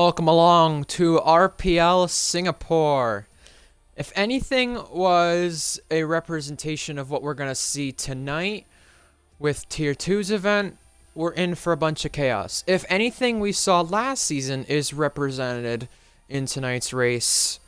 Welcome along to RPL Singapore. If anything was a representation of what we're going to see tonight with Tier 2's event, we're in for a bunch of chaos. If anything we saw last season is represented in tonight's race,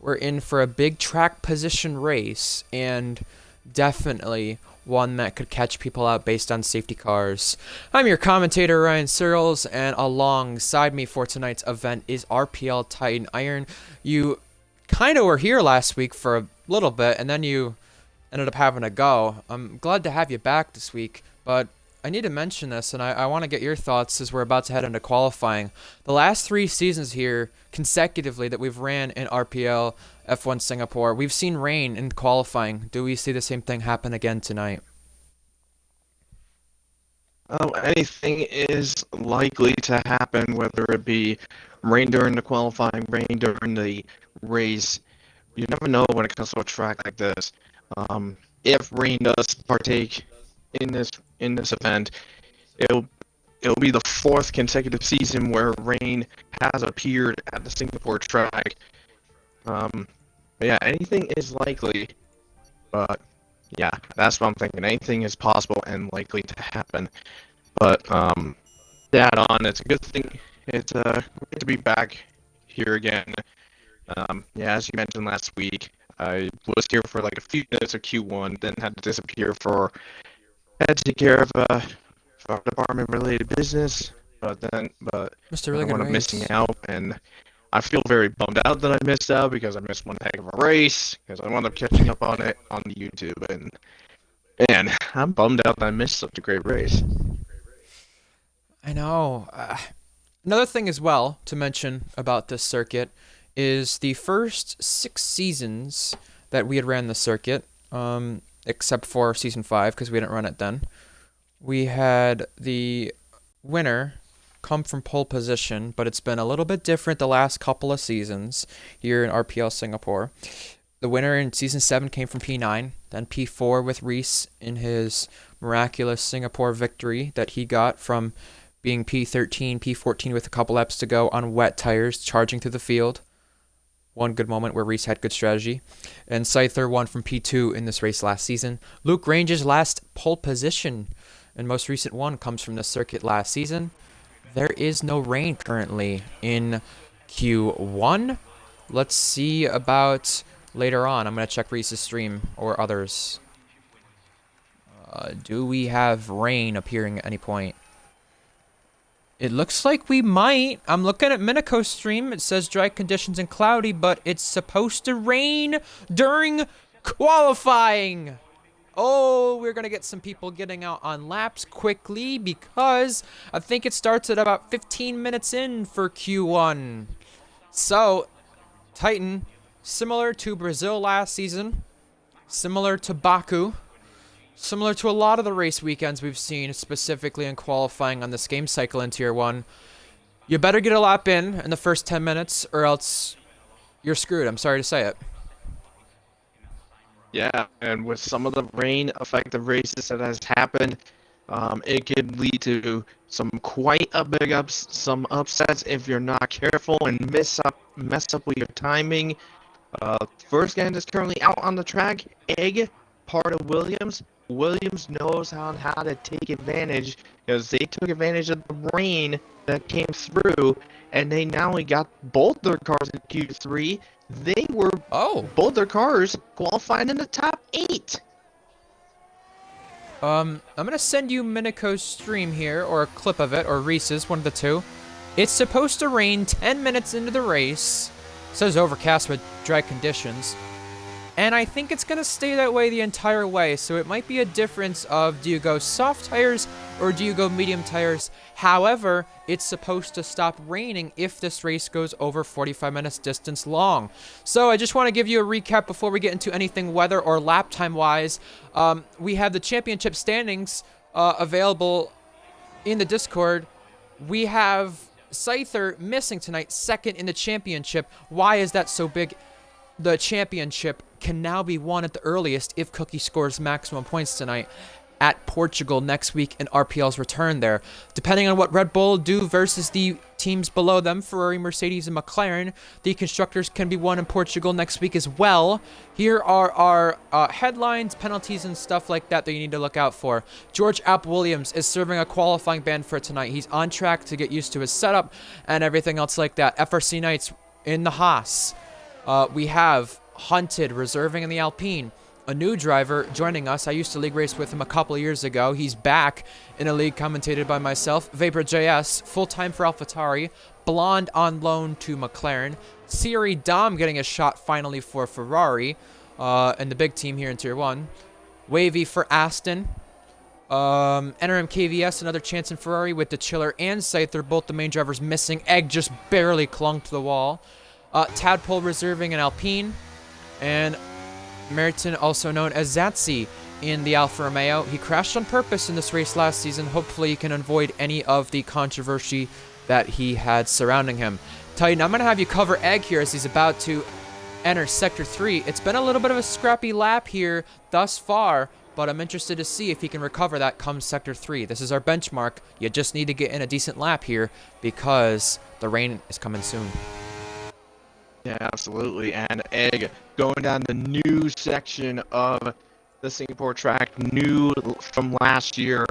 we're in for a big track position race, and definitely one that could catch people out based on safety cars. I'm your commentator, Ryan Searles, and alongside me for tonight's event is RPL Titan Iron. You kind of were here last week for a little bit, and then you ended up having to go. I'm glad to have you back this week, but I need to mention this, and I want to get your thoughts as we're about to head into qualifying. The last 3 seasons here, consecutively, that we've ran in RPL F1 Singapore, we've seen rain in qualifying. Do we see the same thing happen again tonight? Anything is likely to happen, whether it be rain during the qualifying, rain during the race. You never know when it comes to a track like this. If rain does partake in this event, it'll be the 4th consecutive season where rain has appeared at the Singapore track. But yeah, anything is likely, but yeah, that's what I'm thinking. Anything is possible and likely to happen. But that on, it's a good thing. It's great to be back here again. Yeah, as you mentioned last week, I was here for like a few minutes of Q1, then had to disappear had to take care of fire department related business. But Mr. I Really don't good want to race. missing out, and I feel very bummed out that I missed out because I missed one heck of a race because I wound up catching up on it on YouTube, and I'm bummed out that I missed such a great race. I know. Another thing as well to mention about this circuit is the first 6 seasons that we had ran the circuit, except for Season 5 because we didn't run it then, we had the winner come from pole position, but it's been a little bit different the last couple of seasons here in RPL Singapore. The winner in Season 7 came from P9, then P4 with Reese in his miraculous Singapore victory that he got from being P13, P14 with a couple laps to go on wet tires, charging through the field. One good moment where Reese had good strategy. And Scyther won from P2 in this race last season. Luke Range's last pole position and most recent one comes from the circuit last season. There is no rain currently in Q1. Let's see about later on. I'm going to check Reese's stream or others. Do we have rain appearing at any point? It looks like we might. I'm looking at Minico's stream. It says dry conditions and cloudy, but it's supposed to rain during qualifying. Oh, we're going to get some people getting out on laps quickly because I think it starts at about 15 minutes in for Q1. So, Titan, similar to Brazil last season, similar to Baku, similar to a lot of the race weekends we've seen, specifically in qualifying on this game cycle in Tier 1, you better get a lap in the first 10 minutes or else you're screwed. I'm sorry to say it. Yeah, and with some of the rain effective races that has happened, it could lead to some quite a big some upsets if you're not careful and mess up with your timing. First guy that's currently out on the track, Egg, part of Williams. Williams knows on how to take advantage because they took advantage of the rain that came through, and they not only got both their cars in Q3, they were both their cars qualified in the top 8. I'm gonna send you Minico's stream here, or a clip of it, or Reese's, one of the two. It's supposed to rain 10 minutes into the race. It says overcast with dry conditions. And I think it's gonna stay that way the entire way, so it might be a difference of do you go soft tires or do you go medium tires. However, it's supposed to stop raining if this race goes over 45 minutes distance long. So I just want to give you a recap before we get into anything weather or lap time wise. We have the championship standings available in the Discord. We have Scyther missing tonight, 2nd in the championship. Why is that so big? The championship can now be won at the earliest if Cookie scores maximum points tonight at Portugal next week in RPL's return there. Depending on what Red Bull do versus the teams below them, Ferrari, Mercedes, and McLaren, the constructors can be won in Portugal next week as well. Here are our headlines, penalties, and stuff like that you need to look out for. George Williams is serving a qualifying ban for tonight. He's on track to get used to his setup and everything else like that. FRC Knights in the Haas. We have Hunted reserving in the Alpine. A new driver joining us. I used to league race with him a couple of years ago. He's back in a league commentated by myself. Vapor JS, full-time for AlphaTauri. Blonde on loan to McLaren. Siri Dom getting a shot finally for Ferrari. And the big team here in Tier 1. Wavy for Aston. NRM KVS, another chance in Ferrari with the Chiller and Scyther, both the main drivers missing. Egg just barely clung to the wall. Tadpole reserving in Alpine. And Meriton, also known as Zatsi, in the Alfa Romeo. He crashed on purpose in this race last season. Hopefully he can avoid any of the controversy that he had surrounding him. Titan, I'm going to have you cover Egg here as he's about to enter Sector 3. It's been a little bit of a scrappy lap here thus far, but I'm interested to see if he can recover that come Sector 3. This is our benchmark. You just need to get in a decent lap here because the rain is coming soon. Yeah, absolutely. And Egg going down the new section of the Singapore track, new from last year,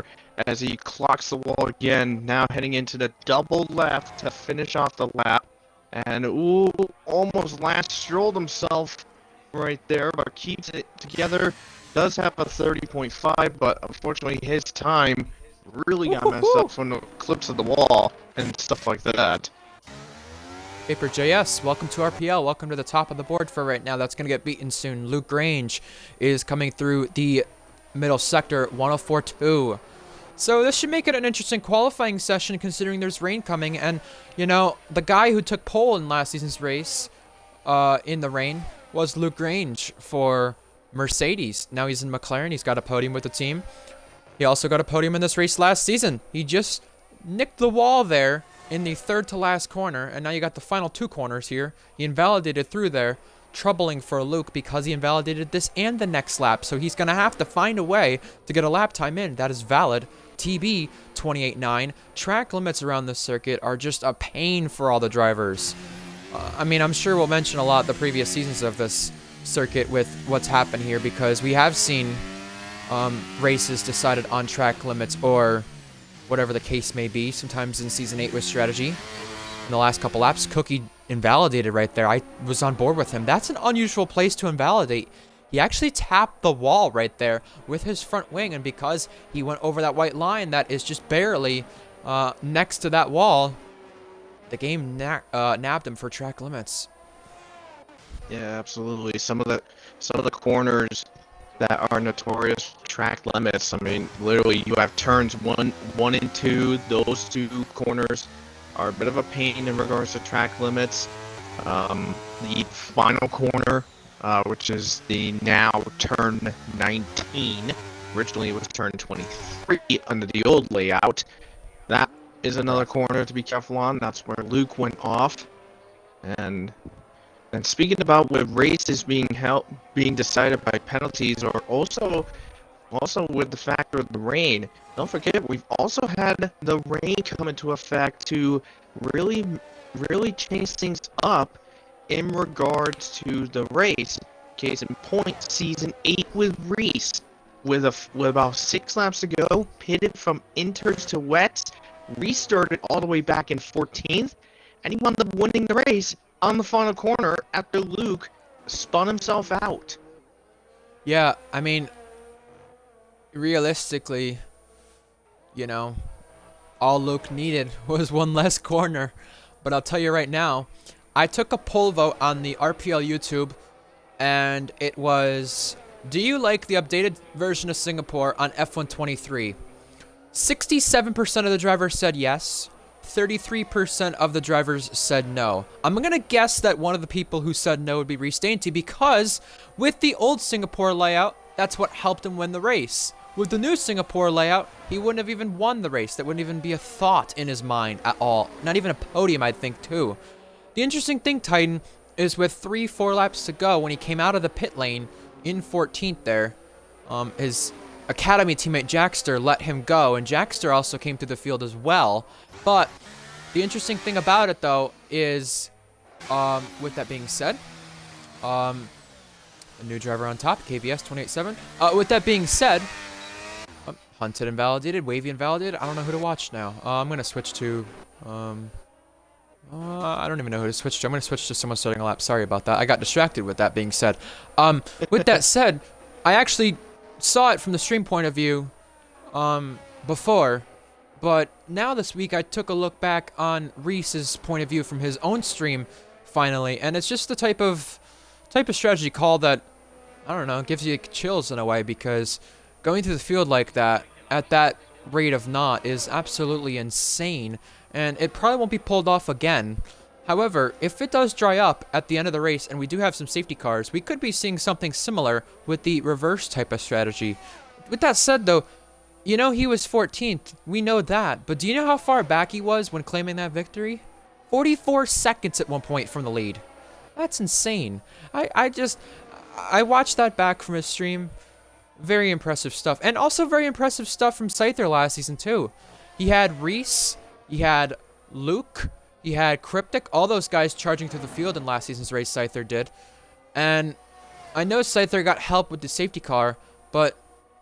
as he clocks the wall again, now heading into the double left to finish off the lap. And almost last strolled himself right there, but keeps it together. Does have a 30.5, but unfortunately his time really got messed up from the clips of the wall and stuff like that. Vapor JS, welcome to RPL. Welcome to the top of the board for right now. That's going to get beaten soon. Luke Grange is coming through the middle sector, 104.2. So this should make it an interesting qualifying session considering there's rain coming. And, you know, the guy who took pole in last season's race in the rain was Luke Grange for Mercedes. Now he's in McLaren. He's got a podium with the team. He also got a podium in this race last season. He just nicked the wall there in the third to last corner, and now you got the final two corners here. He invalidated through there, troubling for Luke because he invalidated this and the next lap, so he's going to have to find a way to get a lap time in. That is valid. TB 28.9. Track limits around this circuit are just a pain for all the drivers. I mean, I'm sure we'll mention a lot the previous seasons of this circuit with what's happened here because we have seen races decided on track limits or whatever the case may be, sometimes in Season 8 with strategy. In the last couple laps, Cookie invalidated right there. I was on board with him. That's an unusual place to invalidate. He actually tapped the wall right there with his front wing, and because he went over that white line that is just barely next to that wall, the game nabbed him for track limits. Yeah, absolutely. Some of the corners that are notorious track limits. I mean, literally, you have turns one and two. Those two corners are a bit of a pain in regards to track limits. The final corner, which is the now turn 19. Originally, it was turn 23 under the old layout. That is another corner to be careful on. That's where Luke went off. And speaking about with races being decided by penalties, or also with the factor of the rain, don't forget we've also had the rain come into effect to really change things up in regards to the race. Case in point, Season 8 with Reese, with about 6 laps to go, pitted from inters to wets, restarted all the way back in 14th, and he wound up winning the race on the final corner after Luke spun himself out. Yeah, I mean, realistically, you know, all Luke needed was one less corner. But I'll tell you right now, I took a poll vote on the RPL YouTube, and it was, do you like the updated version of Singapore on F123? 67% of the drivers said yes. 33% of the drivers said no. I'm going to guess that one of the people who said no would be Reese Dainty because with the old Singapore layout, that's what helped him win the race. With the new Singapore layout, he wouldn't have even won the race. That wouldn't even be a thought in his mind at all. Not even a podium, I'd think, too. The interesting thing, Titan, is with 3-4 laps to go, when he came out of the pit lane in 14th there, his academy teammate Jackster let him go, and Jackster also came through the field as well. But the interesting thing about it, though, is, with that being said, a new driver on top, KVS 287. With that being said, Hunted invalidated, Wavy invalidated. I don't know who to watch now. I'm gonna switch to, I don't even know who to switch to. I'm gonna switch to someone starting a lap. Sorry about that. I got distracted with that being said. With that said, I actually saw it from the stream point of view, before, but now this week I took a look back on Reese's point of view from his own stream, finally, and it's just the type of strategy call that, I don't know, gives you chills in a way, because going through the field like that at that rate of knot is absolutely insane, and it probably won't be pulled off again. However, if it does dry up at the end of the race and we do have some safety cars, we could be seeing something similar with the reverse type of strategy. With that said, though, you know he was 14th. We know that. But do you know how far back he was when claiming that victory? 44 seconds at one point from the lead. That's insane. I watched that back from his stream. Very impressive stuff. And also very impressive stuff from Scyther last season, too. He had Reese, he had Luke, he had Cryptic, all those guys charging through the field in last season's race, Scyther did. And I know Scyther got help with the safety car, but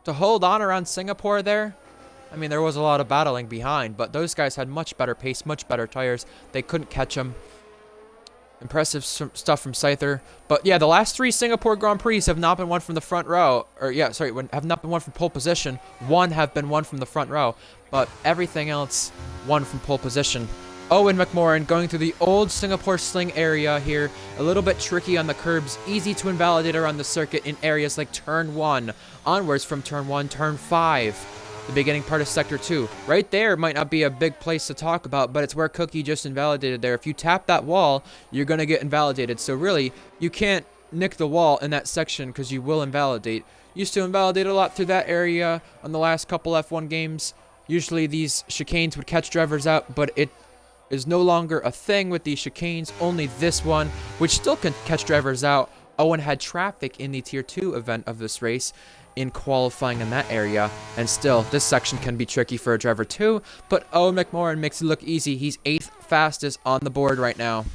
to hold on around Singapore there, I mean, there was a lot of battling behind, but those guys had much better pace, much better tires. They couldn't catch him. Impressive stuff from Scyther. But yeah, the last 3 Singapore Grand Prix have not been won from the front row. Or yeah, sorry, have not been won from pole position. 1 have been won from the front row. But everything else won from pole position. Owen McMorran going through the old Singapore sling area here. A little bit tricky on the curbs. Easy to invalidate around the circuit in areas like turn 1. Onwards from turn 1, turn 5. The beginning part of Sector 2. Right there might not be a big place to talk about, but it's where Cookie just invalidated there. If you tap that wall, you're going to get invalidated. So really, you can't nick the wall in that section because you will invalidate. Used to invalidate a lot through that area on the last couple F1 games. Usually these chicanes would catch drivers out, but it is no longer a thing with these chicanes. Only this one, which still can catch drivers out. Owen had traffic in the Tier 2 event of this race in qualifying in that area, and still this section can be tricky for a driver too, but Owen McMorran makes it look easy. He's 8th fastest on the board right now.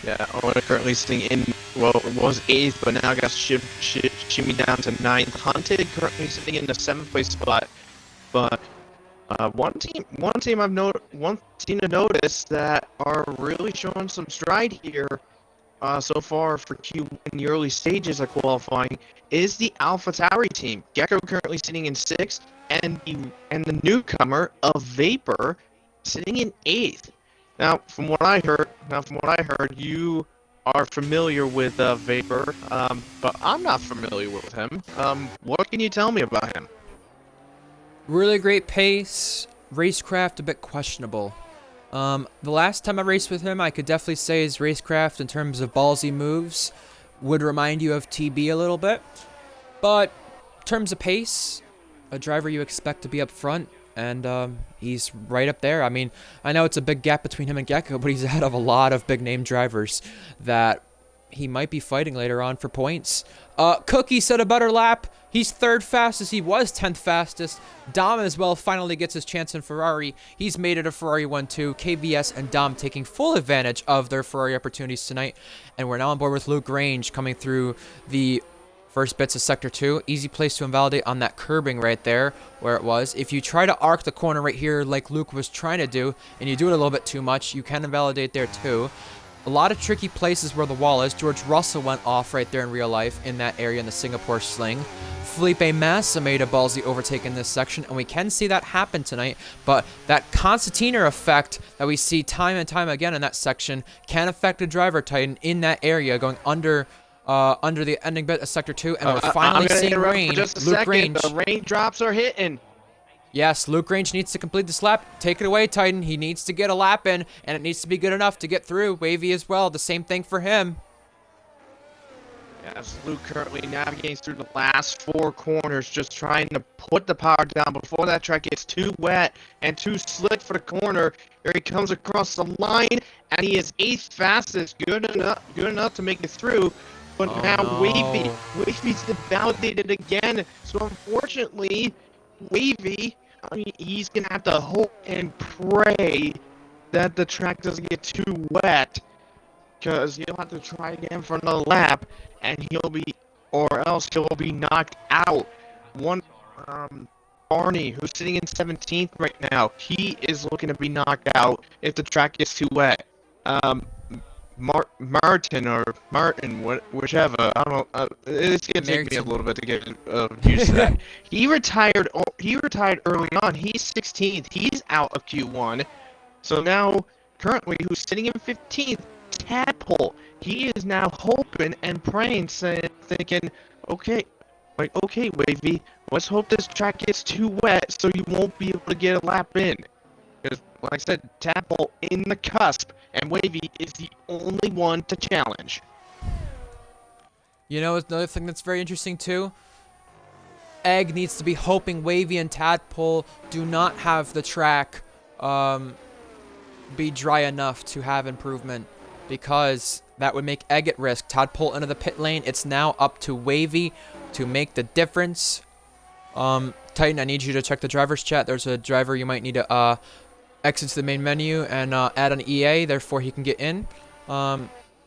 Yeah, Owen currently sitting in, well, it was 8th, but now got shimmy down to 9th. Hunted currently sitting in the 7th place spot, but one team to notice that are really showing some stride here so far for Q in the early stages of qualifying is the AlphaTauri team. Gecko currently sitting in 6th, and the newcomer of Vapor sitting in 8th. Now, from what I heard, you are familiar with Vapor, but I'm not familiar with him. What can you tell me about him? Really great pace, racecraft a bit questionable. The last time I raced with him, I could definitely say his racecraft in terms of ballsy moves would remind you of TB a little bit. But in terms of pace, a driver you expect to be up front, and he's right up there. I mean, I know it's a big gap between him and Gecko, but he's ahead of a lot of big-name drivers that he might be fighting later on for points. Cookie set a better lap. He's 3rd fastest. He was 10th fastest. Dom as well finally gets his chance in Ferrari. He's made it a Ferrari 1-2. KVS and Dom taking full advantage of their Ferrari opportunities tonight. And we're now on board with Luke Grange coming through the first bits of Sector 2. Easy place to invalidate on that curbing right there where it was. If you try to arc the corner right here like Luke was trying to do, and you do it a little bit too much, you can invalidate there too. A lot of tricky places where the wall is. George Russell went off right there in real life in that area in the Singapore sling. Felipe Massa made a ballsy overtake in this section, and we can see that happen tonight, but that concertina effect that we see time and time again in that section can affect a driver Titan in that area going under the ending bit of Sector 2, and we're finally seeing rain. Luke Grange. The raindrops are hitting. Yes, Luke Grange needs to complete this lap. Take it away, Titan. He needs to get a lap in, and it needs to be good enough to get through. Wavy as well. The same thing for him. As Luke currently navigating through the last 4 corners, just trying to put the power down before that track gets too wet and too slick for the corner. Here he comes across the line, and he is 8th fastest, good enough to make it through. But Oh now no. Wavy's invalidated again. So unfortunately, Wavy, I mean, he's gonna have to hope and pray that the track doesn't get too wet, because he'll have to try again for another lap, and or else he'll be knocked out. One, um, Barney, who's sitting in 17th right now, he is looking to be knocked out if the track gets too wet. Um, Martin or Martin, whichever. I don't know. It's gonna take me a Merton. little bit to get used to that. He retired. He retired early on. He's 16th. He's out of Q1. So now, currently, who's sitting in 15th? Tadpole. He is now hoping and praying, thinking, okay, okay, Wavy, let's hope this track gets too wet so you won't be able to get a lap in. Because, like I said, Tadpole in the cusp, and Wavy is the only one to challenge. You know, another thing that's very interesting too. Egg needs to be hoping Wavy and Tadpole do not have the track be dry enough to have improvement, because that would make Egg at risk. Tadpole into the pit lane. It's now up to Wavy to make the difference. Titan, I need you to check the driver's chat. There's a driver you might need to exit to the main menu and add an EA, therefore he can get in.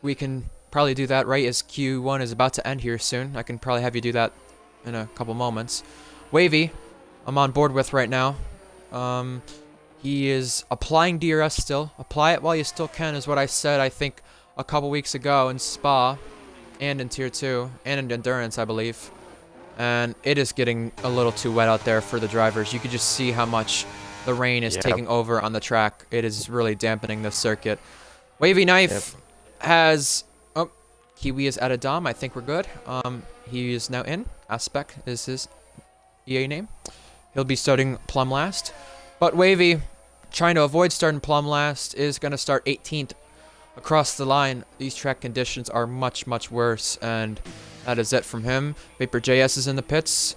We can probably do that right as Q1 is about to end here soon. I can probably have you do that in a couple moments. Wavy, I'm on board with right now. He is applying DRS still. Apply it while you still can is what I said, I think, a couple weeks ago in Spa and in Tier 2 and in Endurance, I believe. And it is getting a little too wet out there for the drivers. You can just see how much the rain is taking over on the track. It is really dampening the circuit. Wavy Knife has... Oh, Kiwi is at a Dom. I think we're good. He is now in. Aspect is his EA name. He'll be starting Plum last. But Wavy, trying to avoid starting Plum last, is going to start 18th across the line. These track conditions are much, much worse, and that is it from him. Vapor JS is in the pits.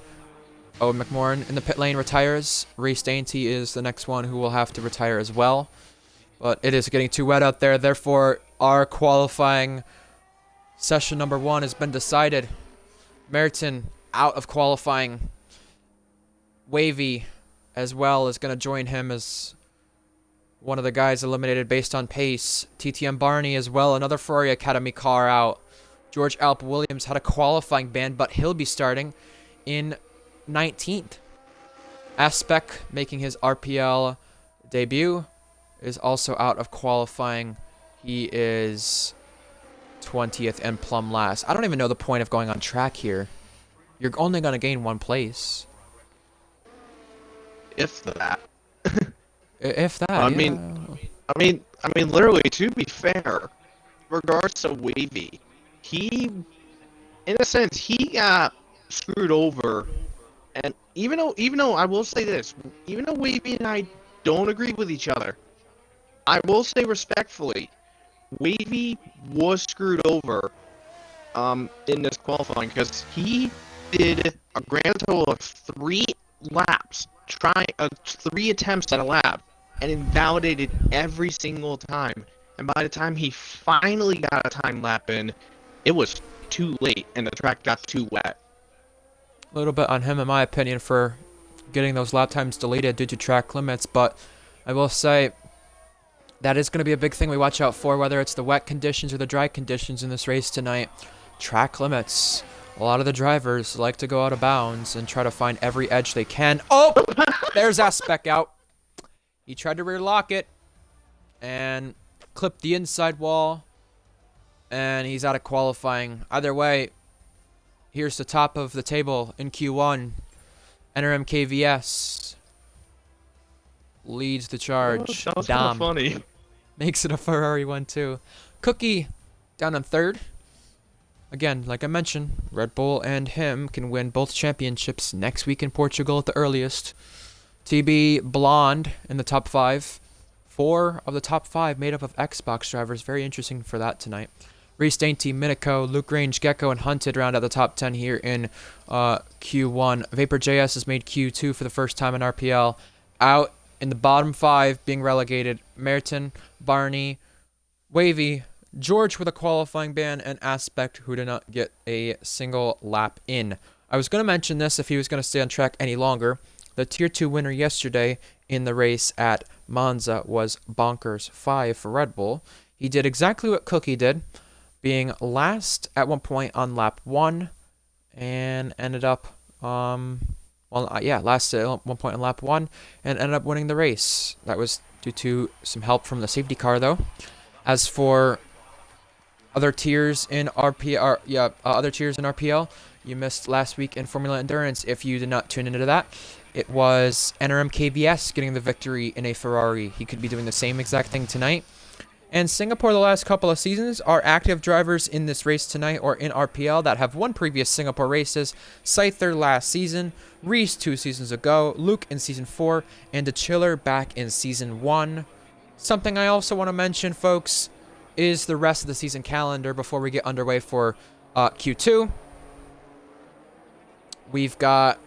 Owen McMorrin in the pit lane retires. Reese Dainty is the next one who will have to retire as well. But it is getting too wet out there, therefore our qualifying session number 1 has been decided. Merton out of qualifying. Wavy as well is going to join him as one of the guys eliminated based on pace. TTM Barney as well, another Ferrari Academy car out. George Alp Williams had a qualifying ban, but he'll be starting in 19th. Aspect making his RPL debut is also out of qualifying. He is 20th and Plum last. I don't even know the point of going on track here. You're only going to gain 1 place. If that. If that, I yeah. mean, literally, to be fair, regards to Wavy, he, in a sense, he got screwed over. And even though I will say this, even though Wavy and I don't agree with each other, I will say respectfully, Wavy was screwed over in this qualifying, because he did a grand total of 3 laps, 3 attempts at a lap, and invalidated every single time. And by the time he finally got a time lap in, it was too late and the track got too wet. A little bit on him, in my opinion, for getting those lap times deleted due to track limits, but I will say that is going to be a big thing we watch out for, whether it's the wet conditions or the dry conditions in this race tonight. Track limits. A lot of the drivers like to go out of bounds and try to find every edge they can. Oh! There's Aspect out. He tried to rear lock it and clipped the inside wall, and he's out of qualifying. Either way, here's the top of the table in Q1. NRM KVS leads the charge. That was kind of funny. Makes it a Ferrari 1-2. Cookie down on 3rd. Again, like I mentioned, Red Bull and him can win both championships next week in Portugal at the earliest. TB Blonde in the top 5. 4 of the top 5 made up of Xbox drivers. Very interesting for that tonight. Reese Dainty, Minico, Luke Range, Gecko, and Hunted round out the top 10 here in Q1. Vapor JS has made Q2 for the first time in RPL. Out in the bottom 5, being relegated, Merton, Barney, Wavy, George with a qualifying ban, and Aspect, who did not get a single lap in. I was going to mention this if he was going to stay on track any longer. The Tier 2 winner yesterday in the race at Monza was Bonkers 5 for Red Bull. He did exactly what Cookie did, being last at one point on lap 1, and ended up, last at one point on lap 1, and ended up winning the race. That was due to some help from the safety car, though. As for other tiers in RPL, you missed last week in Formula Endurance if you did not tune into that. It was NRM KVS getting the victory in a Ferrari. He could be doing the same exact thing tonight. And Singapore the last couple of seasons are active drivers in this race tonight or in RPL that have won previous Singapore races. Scyther last season, Reese 2 seasons ago, Luke in Season 4, and the Chiller back in Season 1. Something I also want to mention, folks, is the rest of the season calendar before we get underway for Q2. We've got...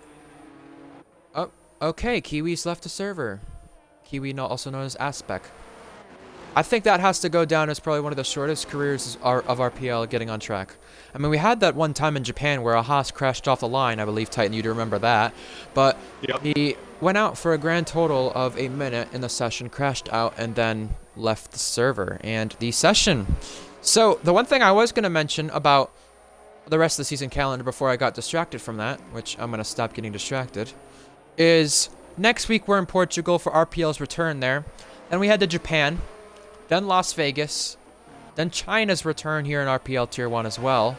Oh, okay, Kiwi's left the server. Kiwi, also known as Aspect. I think that has to go down as probably one of the shortest careers of RPL getting on track. I mean, we had that one time in Japan where a Haas crashed off the line. I believe, Titan, you'd remember that. But yep. He went out for a grand total of a minute in the session, crashed out, and then left the server and the session. So the one thing I was going to mention about the rest of the season calendar before I got distracted from that, which I'm going to stop getting distracted, is next week we're in Portugal for RPL's return there. Then we head to Japan. Then Las Vegas, then China's return here in RPL Tier 1 as well.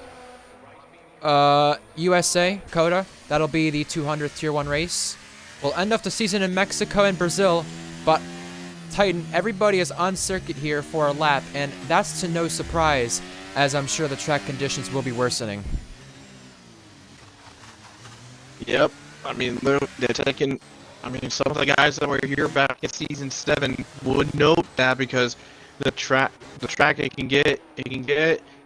USA, COTA, that'll be the 200th Tier 1 race. We'll end off the season in Mexico and Brazil, but Titan, everybody is on circuit here for a lap, and that's to no surprise, as I'm sure the track conditions will be worsening. Yep, I mean, they're taking... I mean, some of the guys that were here back in Season 7 would note that because the track it can get,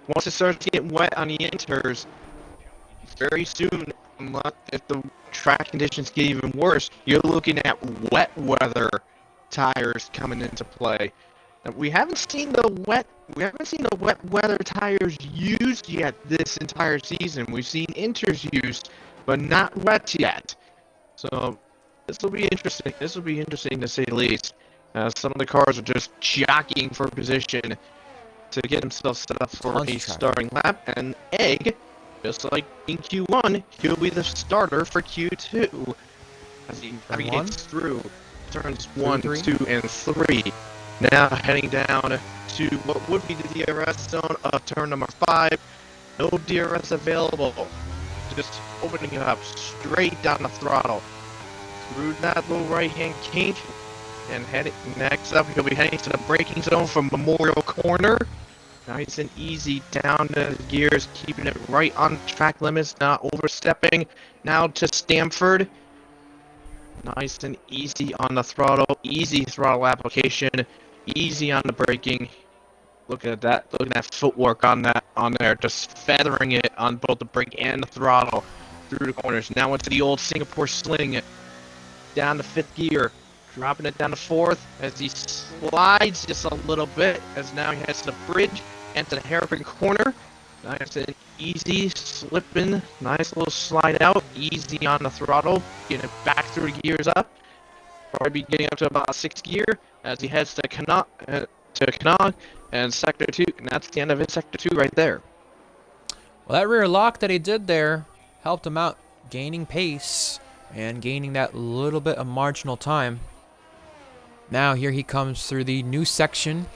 once it starts to get wet on the inters, very soon, if the track conditions get even worse, you're looking at wet weather tires coming into play. And we haven't seen the wet weather tires used yet this entire season. We've seen inters used, but not wet yet. So this will be interesting. This will be interesting to say the least. Some of the cars are just jockeying for position to get themselves set up for a starting lap. And Egg, just like in Q1, he'll be the starter for Q2 as he navigates through turns 1, 2, and 3. Now heading down to what would be the DRS zone of turn number 5. No DRS available. Just opening it up straight down the throttle. Through that little right-hand kink, and heading next up, he'll be heading to the braking zone from Memorial Corner. Nice and easy down the gears, keeping it right on track limits, not overstepping. Now to Stamford. Nice and easy on the throttle, easy throttle application, easy on the braking. Look at that! Look at that footwork on there, just feathering it on both the brake and the throttle through the corners. Now into the old Singapore sling. Down to 5th gear, dropping it down to 4th as he slides just a little bit as now he heads to the bridge and to the hairpin corner. Nice and easy, slipping, nice little slide out, easy on the throttle, getting it back through the gears up. Probably be getting up to about 6th gear as he heads to Kanong and Sector 2, and that's the end of his Sector 2 right there. Well, that rear lock that he did there helped him out, gaining pace and gaining that little bit of marginal time. Now here he comes through the new section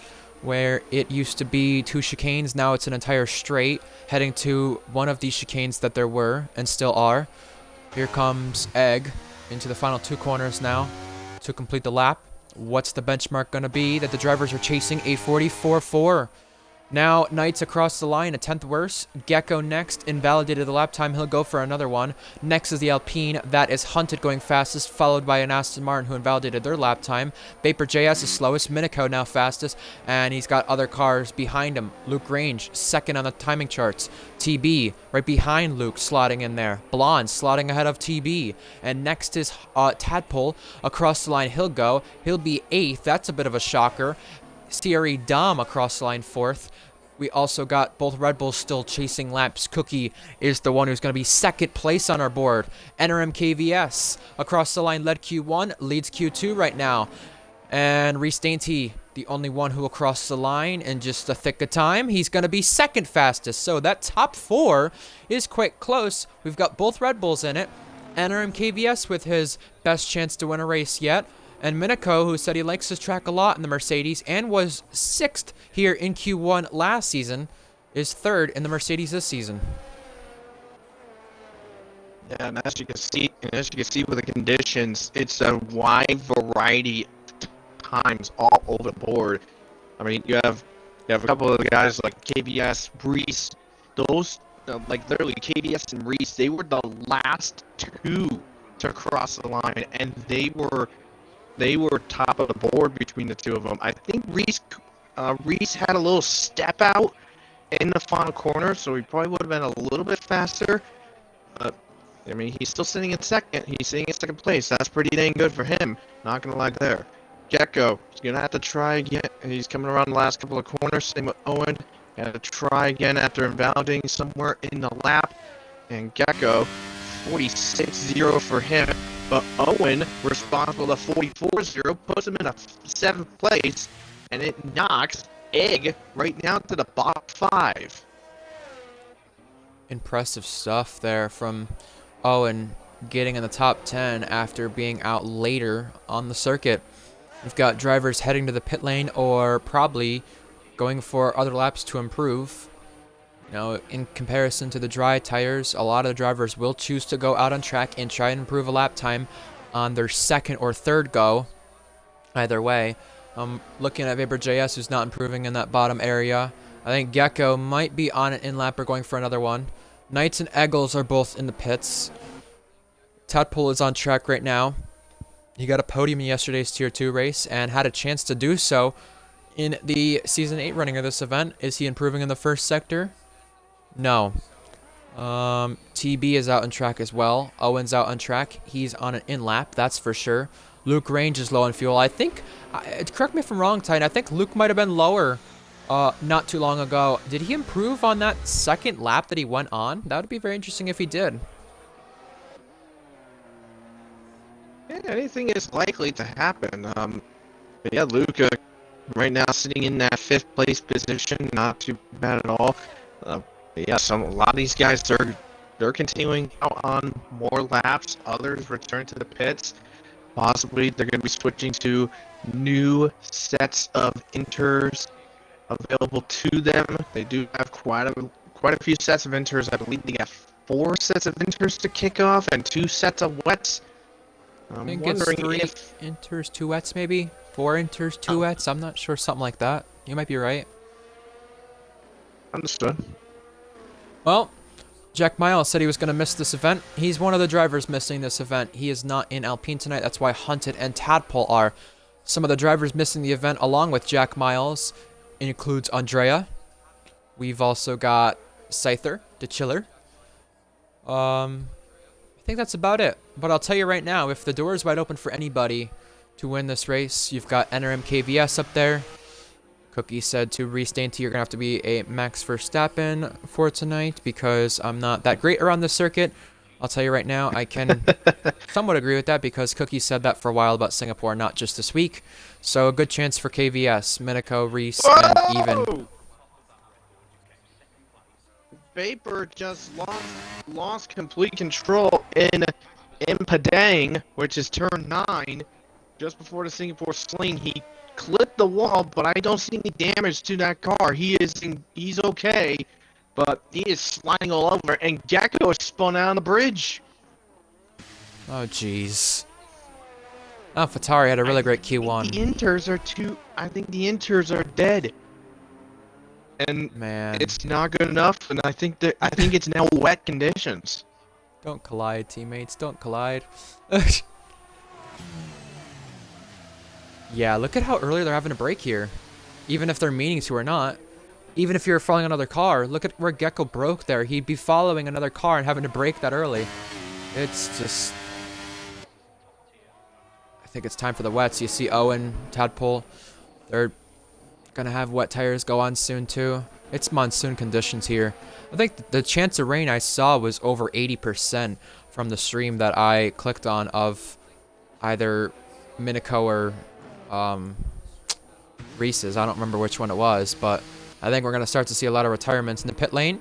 where it used to be 2 chicanes. Now it's an entire straight, heading to one of these chicanes that there were and still are. Here comes Egg into the final 2 corners now to complete the lap. What's the benchmark going to be that the drivers are chasing? A 44.4. Now, Knights across the line, a 10th worse. Gecko next, invalidated the lap time. He'll go for another one. Next is the Alpine. That is Hunted going fastest, followed by an Aston Martin who invalidated their lap time. Vapor JS is slowest. Minico now fastest, and he's got other cars behind him. Luke Grange, second on the timing charts. TB, right behind Luke, slotting in there. Blonde, slotting ahead of TB. And next is Tadpole. Across the line, he'll go. He'll be 8th. That's a bit of a shocker. CRE Dom across the line 4th. We also got both Red Bulls still chasing laps. Cookie is the one who's going to be second place on our board. NRM KVS across the line led Q1, leads Q2 right now. And Reese Dainty, the only one who will cross the line in just the thick of time. He's going to be second fastest. So that top four is quite close. We've got both Red Bulls in it. NRM KVS with his best chance to win a race yet. And Minako, who said he likes his track a lot in the Mercedes and was 6th here in Q1 last season, is 3rd in the Mercedes this season. Yeah, and as you can see with the conditions, it's a wide variety of times all over the board. I mean, you have a couple of the guys like KBS, Reese, those like literally KBS and Reese, they were the last two to cross the line, and they were top of the board between the two of them. I think Reese had a little step out in the final corner, so he probably would have been a little bit faster. But I mean, he's still sitting in second. He's sitting in second place. That's pretty dang good for him. Not gonna lie there. Gecko, he's gonna have to try again. He's coming around the last couple of corners. Same with Owen. Got to try again after invalidating somewhere in the lap. And Gecko, 46-0 for him. But Owen, responsible to 44-0, puts him in a 7th place. And it knocks Egg right now to the bottom 5. Impressive stuff there from Owen getting in the top 10 after being out later on the circuit. We've got drivers heading to the pit lane or probably going for other laps to improve. You know, in comparison to the dry tires, a lot of the drivers will choose to go out on track and try and improve a lap time on their second or third go. Either way, looking at Vapor.js, who's not improving in that bottom area. I think Gecko might be on an in-lap or going for another one. Knights and Eggles are both in the pits. Tadpole is on track right now. He got a podium in yesterday's Tier 2 race and had a chance to do so in the Season 8 running of this event. Is he improving in the first sector? No. TB is out on track as well. Owen's out on track. He's on an in-lap, that's for sure. Luke Range is low on fuel. I think, correct me if I'm wrong, Titan, I think Luke might have been lower not too long ago. Did he improve on that second lap that he went on? That would be very interesting if he did. Yeah, anything is likely to happen. But yeah, Luca right now sitting in that 5th place position, not too bad at all. Yeah, a lot of these guys they're continuing out on more laps. Others return to the pits. Possibly they're going to be switching to new sets of inters available to them. They do have quite a few sets of inters. I believe they got 4 sets of inters to kick off and 2 sets of wets. I think it's 3 inters, 2 wets maybe? 4 inters, 2 wets? I'm not sure, something like that. You might be right. Understood. Well, Jack Miles said he was going to miss this event. He's one of the drivers missing this event. He is not in Alpine tonight. That's why Hunted and Tadpole are. Some of the drivers missing the event along with Jack Miles includes Andrea. We've also got Scyther, the Chiller. I think that's about it. But I'll tell you right now, if the door is wide open for anybody to win this race, you've got NRM KVS up there. Cookie said to Reese Dainty, you're going to have to be a Max Verstappen for tonight because I'm not that great around the circuit. I'll tell you right now, I can somewhat agree with that because Cookie said that for a while about Singapore, not just this week. So a good chance for KVS, Minako, Reese, and even... Vapor just lost complete control in Padang, which is turn 9, just before the Singapore Sling. He clipped the wall, but I don't see any damage to that car. He's okay, but he is sliding all over, and Gecko is spun out on the bridge. Oh, jeez. Oh, Fatari had a really great Q1. I think the inters are dead. And man, it's not good enough, and I think it's now wet conditions. Don't collide, teammates. Don't collide. Yeah, look at how early they're having to brake here. Even if they're meaning to or not. Even if you're following another car. Look at where Gecko broke there. He'd be following another car and having to brake that early. It's just... I think it's time for the wets. You see Owen, Tadpole. They're going to have wet tires go on soon too. It's monsoon conditions here. I think the chance of rain I saw was over 80% from the stream that I clicked on of either Minico or um, Reese's. I don't remember which one it was, but I think we're going to start to see a lot of retirements in the pit lane.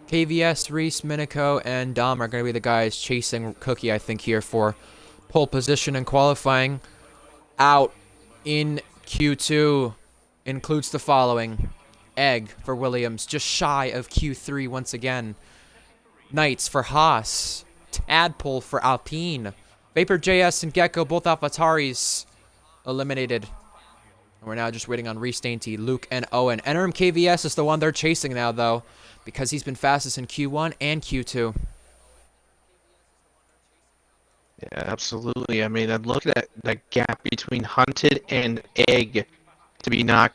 KVS, Reese, Minico, and Dom are going to be the guys chasing Cookie, I think, here for pole position and qualifying. Out in Q2 includes the following. Egg for Williams, just shy of Q3 once again. Knights for Haas. Tadpole for Alpine. Vapor JS and Gecko, both AlphaTauris, eliminated. And we're now just waiting on Reese Dainty, Luke, and Owen. Interim KVS is the one they're chasing now, though, because he's been fastest in Q1 and Q2. Yeah, absolutely. I mean, I'm looking at that gap between Hunted and Egg to be not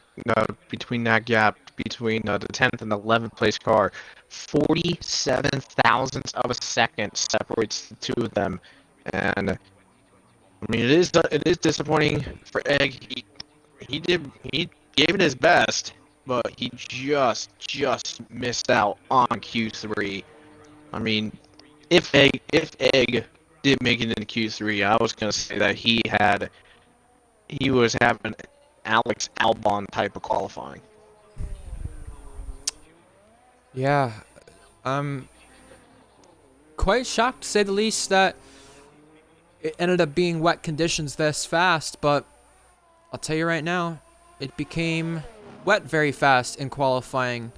between that gap between the 10th and 11th place car. 47 thousandths of a second separates the two of them, and I mean it is disappointing for Egg. He gave it his best, but he just missed out on Q3. I mean, if Egg did make it into Q3, I was gonna say that he was having Alex Albon type of qualifying. Yeah, I'm quite shocked, to say the least, that it ended up being wet conditions this fast, but I'll tell you right now, it became wet very fast in qualifying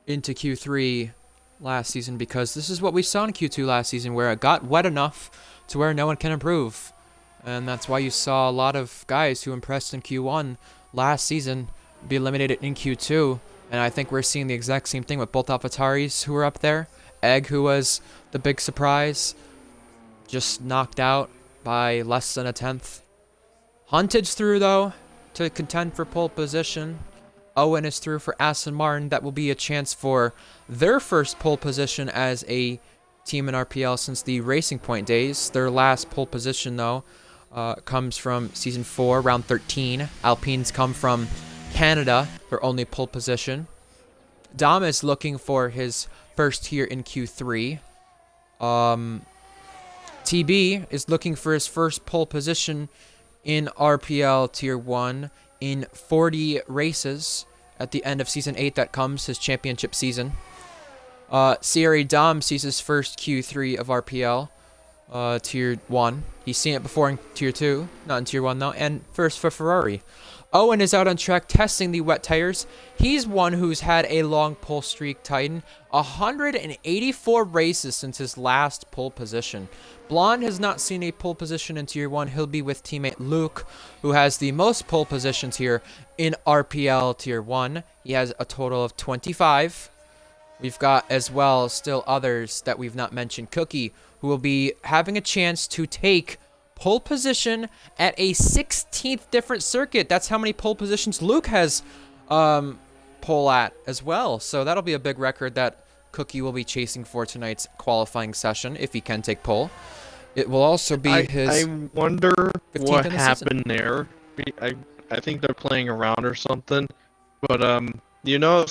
into Q3 last season, because this is what we saw in Q2 last season, where it got wet enough to where no one can improve. And that's why you saw a lot of guys who impressed in Q1 last season be eliminated in Q2. And I think we're seeing the exact same thing with both AlphaTauris who were up there. Egg, who was the big surprise, just knocked out by less than a tenth. Hunted's through, though, to contend for pole position. Owen is through for Aston Martin. That will be a chance for their first pole position as a team in RPL since the Racing Point days. Their last pole position, though, comes from Season 4, Round 13. Alpines come from Canada, their only pole position. Dom is looking for his first here in Q3. TB is looking for his first pole position in RPL Tier 1 in 40 races at the end of Season 8 that comes, his championship season. Sierra Dom sees his first Q3 of RPL Tier 1. He's seen it before in Tier 2, not in Tier 1 though, and first for Ferrari. Owen is out on track testing the wet tires. He's one who's had a long pole streak, Titan. 184 races since his last pole position. Blonde has not seen a pole position in Tier 1. He'll be with teammate Luke, who has the most pole positions here in RPL Tier 1. He has a total of 25. We've got as well still others that we've not mentioned. Cookie, who will be having a chance to take pole position at a 16th different circuit. That's how many pole positions Luke has pole at as well. So that'll be a big record that Cookie will be chasing for tonight's qualifying session if he can take pole. It will also be his. I wonder 15th what in the happened there. I think they're playing around or something. But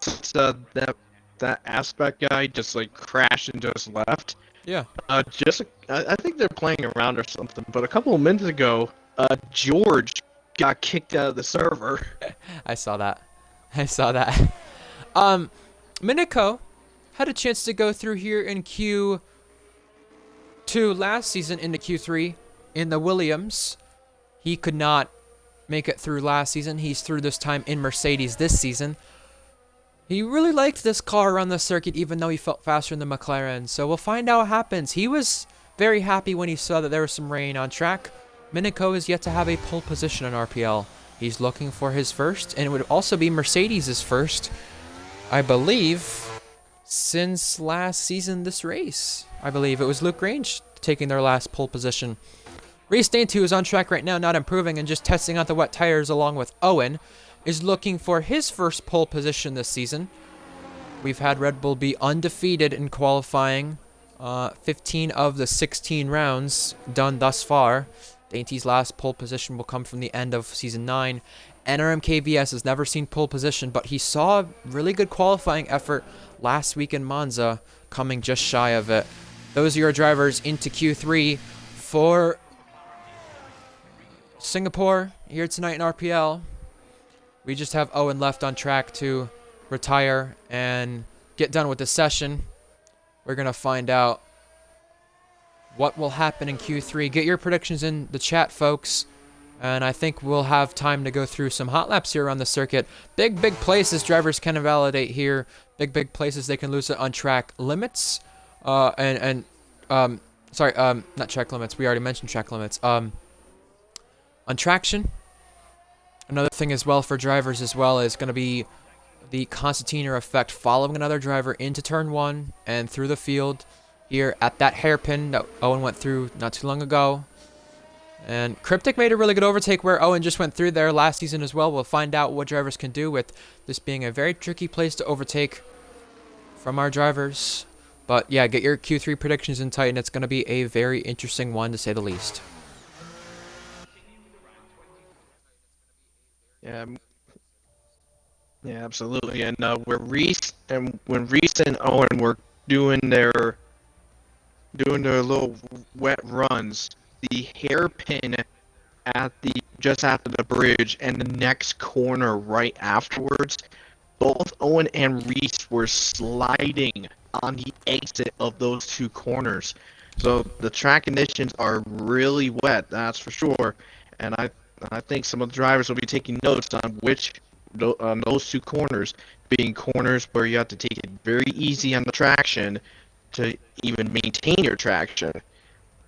since that aspect guy just like crashed and just left. Yeah. I think they're playing around or something. But a couple of minutes ago, George got kicked out of the server. I saw that. Minico had a chance to go through here in Q2 last season into Q3 in the Williams. He could not make it through last season. He's through this time in Mercedes this season. He really liked this car around the circuit, even though he felt faster than the McLaren. So we'll find out what happens. He was very happy when he saw that there was some rain on track. Minico is yet to have a pole position in RPL. He's looking for his first, and it would also be Mercedes' first, I believe, since last season this race. I believe it was Luke Grange taking their last pole position. Race Day 2 is on track right now, not improving and just testing out the wet tires along with Owen. Is looking for his first pole position this season. We've had Red Bull be undefeated in qualifying 15 of the 16 rounds done thus far. Dainty's last pole position will come from the end of Season 9. NRMKVS has never seen pole position, but he saw a really good qualifying effort last week in Monza, coming just shy of it. Those are your drivers into Q3 for Singapore here tonight in RPL. We just have Owen left on track to retire and get done with the session. We're going to find out what will happen in Q3. Get your predictions in the chat, folks. And I think we'll have time to go through some hot laps here around the circuit. Big places drivers can invalidate here. Big places they can lose it on track limits. Not track limits. We already mentioned track limits. On traction. Another thing as well for drivers as well is going to be the concertina effect, following another driver into turn 1 and through the field here at that hairpin that Owen went through not too long ago. And Cryptic made a really good overtake where Owen just went through there last season as well. We'll find out what drivers can do with this being a very tricky place to overtake from our drivers. But yeah, get your Q3 predictions in tight, and it's going to be a very interesting one to say the least. Yeah, absolutely. And when Reese and Owen were doing their little wet runs, the hairpin at the just after the bridge and the next corner right afterwards, both Owen and Reese were sliding on the exit of those two corners. So the track conditions are really wet, that's for sure. And I think some of the drivers will be taking notes on those two corners being corners where you have to take it very easy on the traction to even maintain your traction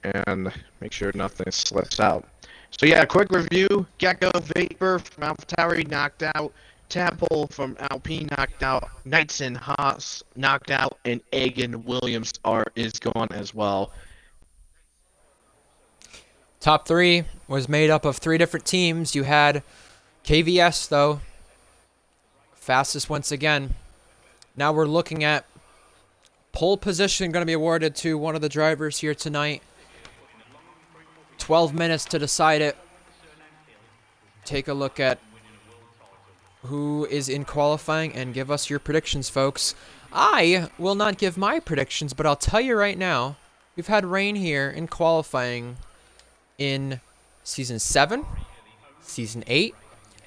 and make sure nothing slips out. So yeah, quick review. Gecko Vapor from AlphaTauri knocked out. Tadpole from Alpine knocked out. Knightson Haas knocked out. And Egan Williams is gone as well. Top 3 was made up of 3 different teams. You had KVS, though, fastest once again. Now we're looking at pole position going to be awarded to one of the drivers here tonight. 12 minutes to decide it. Take a look at who is in qualifying and give us your predictions, folks. I will not give my predictions, but I'll tell you right now, we've had rain here in qualifying in Season 7, Season 8,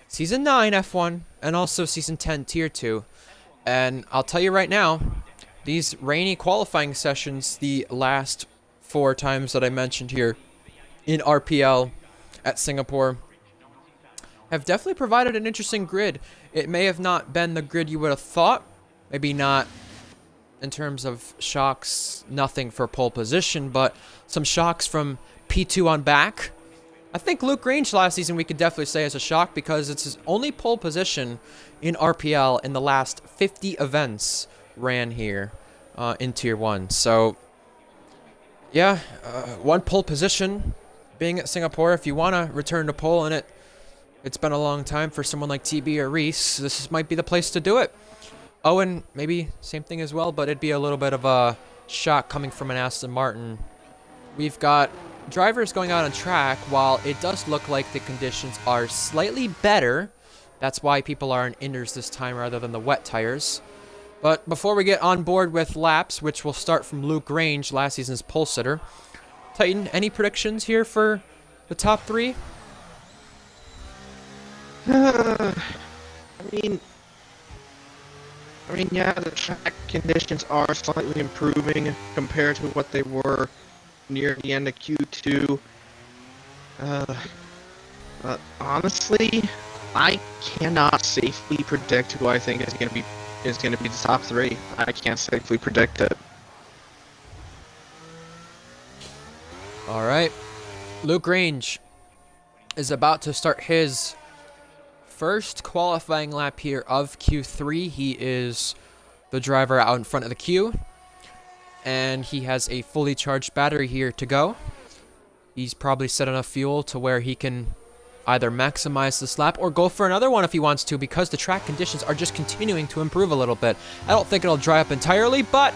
Season 9 F1, and also Season 10 Tier 2. And I'll tell you right now, these rainy qualifying sessions, the last 4 times that I mentioned here in RPL at Singapore, have definitely provided an interesting grid. It may have not been the grid you would have thought. Maybe not in terms of shocks, nothing for pole position, but some shocks from P2 on back. I think Luke Grange last season we could definitely say is a shock because it's his only pole position in RPL in the last 50 events ran here in Tier 1. So, yeah, one pole position being at Singapore. If you want to return to pole in it, it's been a long time for someone like TB or Reese. This might be the place to do it. Owen, maybe same thing as well, but it'd be a little bit of a shock coming from an Aston Martin. We've got drivers going out on track. While it does look like the conditions are slightly better, that's why people are in inners this time rather than the wet tires. But before we get on board with laps, which will start from Luke Grange, last season's pole sitter, Titan, any predictions here for the top 3? I mean, yeah, the track conditions are slightly improving compared to what they were near the end of Q2. But honestly, I cannot safely predict who I think is going to be the top 3. I can't safely predict it. All right, Luke Grange is about to start his first qualifying lap here of Q3. He is the driver out in front of the queue, and he has a fully charged battery here to go. He's probably set enough fuel to where he can either maximize this lap or go for another one if he wants to, because the track conditions are just continuing to improve a little bit. I don't think it'll dry up entirely, but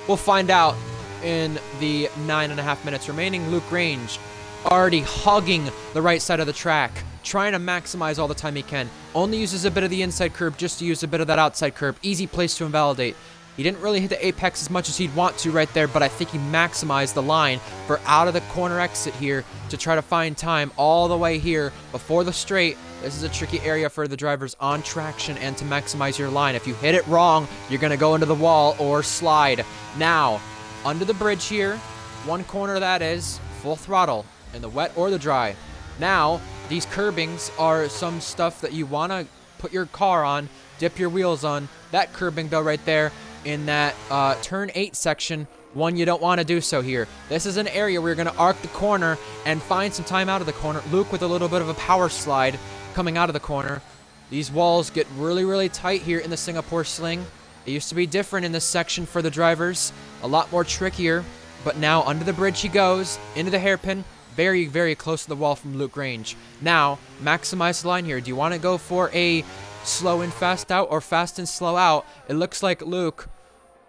we'll find out in the 9.5 minutes remaining. Luke Grange already hogging the right side of the track, trying to maximize all the time he can. Only uses a bit of the inside curb just to use a bit of that outside curb. Easy place to invalidate. He didn't really hit the apex as much as he'd want to right there, but I think he maximized the line for out of the corner exit here to try to find time all the way here before the straight. This is a tricky area for the drivers on traction and to maximize your line. If you hit it wrong, you're going to go into the wall or slide. Now, under the bridge here, one corner that is, full throttle in the wet or the dry. Now, these curbings are some stuff that you want to put your car on, dip your wheels on. That curbing though right there in that turn 8 section, one you don't want to do so here. This is an area where you're going to arc the corner and find some time out of the corner. Luke with a little bit of a power slide coming out of the corner. These walls get really, really tight here in the Singapore Sling. It used to be different in this section for the drivers, a lot more trickier, but now under the bridge he goes, into the hairpin, very, very close to the wall from Luke Grange. Now, maximize the line here. Do you want to go for a slow in, fast out, or fast and slow out? It looks like Luke